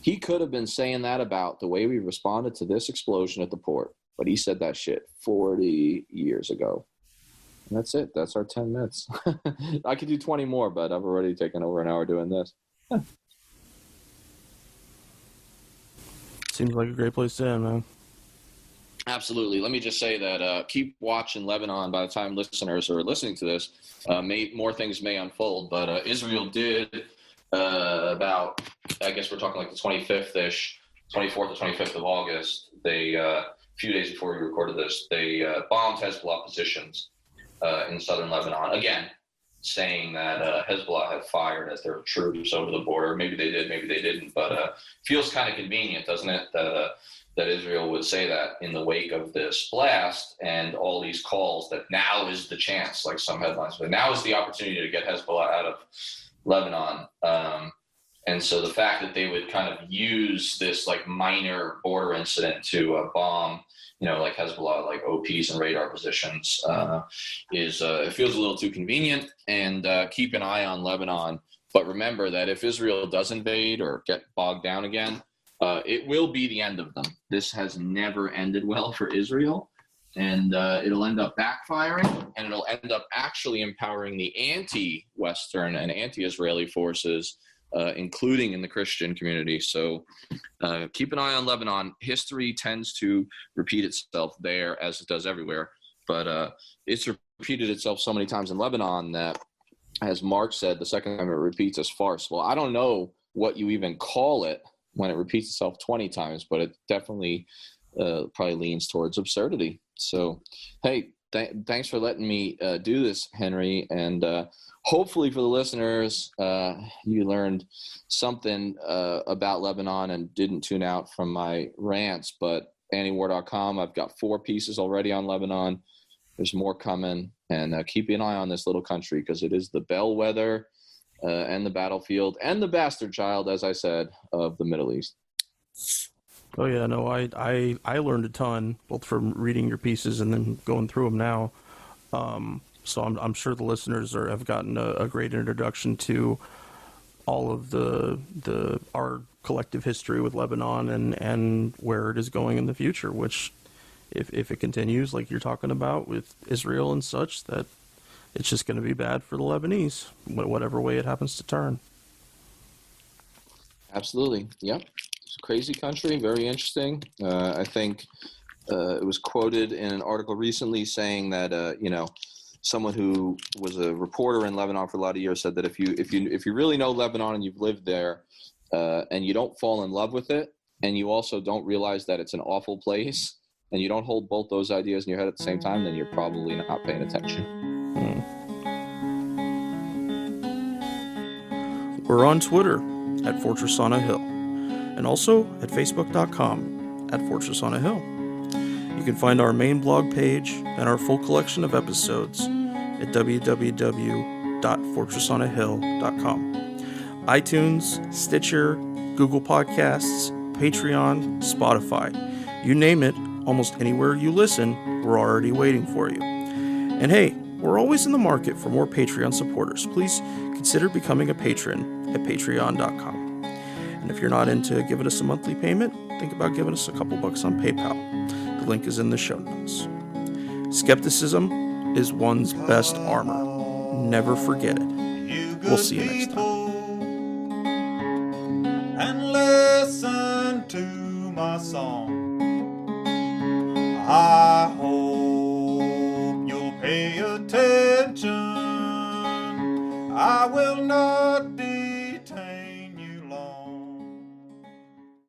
he could have been saying that about the way we responded to this explosion at the port, but he said that shit 40 years ago. And that's it. That's our 10 minutes. I could do 20 more, but I've already taken over an hour doing this. Seems like a great place to end, man. Absolutely. Let me just say that keep watching Lebanon. By the time listeners are listening to this, more things may unfold. But Israel did about, I guess we're talking the 25th-ish, 24th or 25th of August. They, a few days before we recorded this, they bombed Hezbollah positions in southern Lebanon. Again, saying that Hezbollah had fired as their troops over the border. Maybe they did, maybe they didn't. But feels kind of convenient, doesn't it, that Israel would say that in the wake of this blast and all these calls that now is the chance, like some headlines, but now is the opportunity to get Hezbollah out of Lebanon. And so the fact that they would kind of use this minor border incident to bomb, Hezbollah, OPs and radar positions it feels a little too convenient. And keep an eye on Lebanon. But remember that if Israel does invade or get bogged down again, It will be the end of them. This has never ended well for Israel, and it'll end up backfiring, and it'll end up actually empowering the anti-Western and anti-Israeli forces, including in the Christian community. So keep an eye on Lebanon. History tends to repeat itself there as it does everywhere, but it's repeated itself so many times in Lebanon that, as Mark said, the second time it repeats as farce. Well, I don't know what you even call it when it repeats itself 20 times, but it definitely probably leans towards absurdity. So, hey, thanks for letting me do this, Henry. And hopefully for the listeners, you learned something about Lebanon and didn't tune out from my rants. But antiwar.com, I've got 4 pieces already on Lebanon. There's more coming. And keep an eye on this little country, because it is the bellwether and the battlefield and the bastard child, as I said, of the Middle East. Oh yeah, no, I learned a ton, both from reading your pieces and then going through them now. So I'm sure the listeners have gotten a great introduction to all of our collective history with Lebanon and where it is going in the future, which if it continues like you're talking about with Israel and such, that it's just going to be bad for the Lebanese, whatever way it happens to turn. Absolutely. Yep. It's a crazy country, very interesting. I think it was quoted in an article recently saying that, someone who was a reporter in Lebanon for a lot of years said that if you really know Lebanon and you've lived there, and you don't fall in love with it, and you also don't realize that it's an awful place, and you don't hold both those ideas in your head at the same time, then you're probably not paying attention. We're on Twitter at Fortress on a Hill, and also at Facebook.com at Fortress on a Hill. You can find our main blog page and our full collection of episodes at www.fortressonahill.com. iTunes, Stitcher, Google Podcasts, Patreon, Spotify. You name it, almost anywhere you listen, we're already waiting for you. And hey, we're always in the market for more Patreon supporters. Please consider becoming a patron at patreon.com. And if you're not into giving us a monthly payment, think about giving us a couple bucks on PayPal. The link is in the show notes. Skepticism is one's best armor. Never forget it. We'll see you next time. And listen to my song. I hope you'll pay attention. I will not detain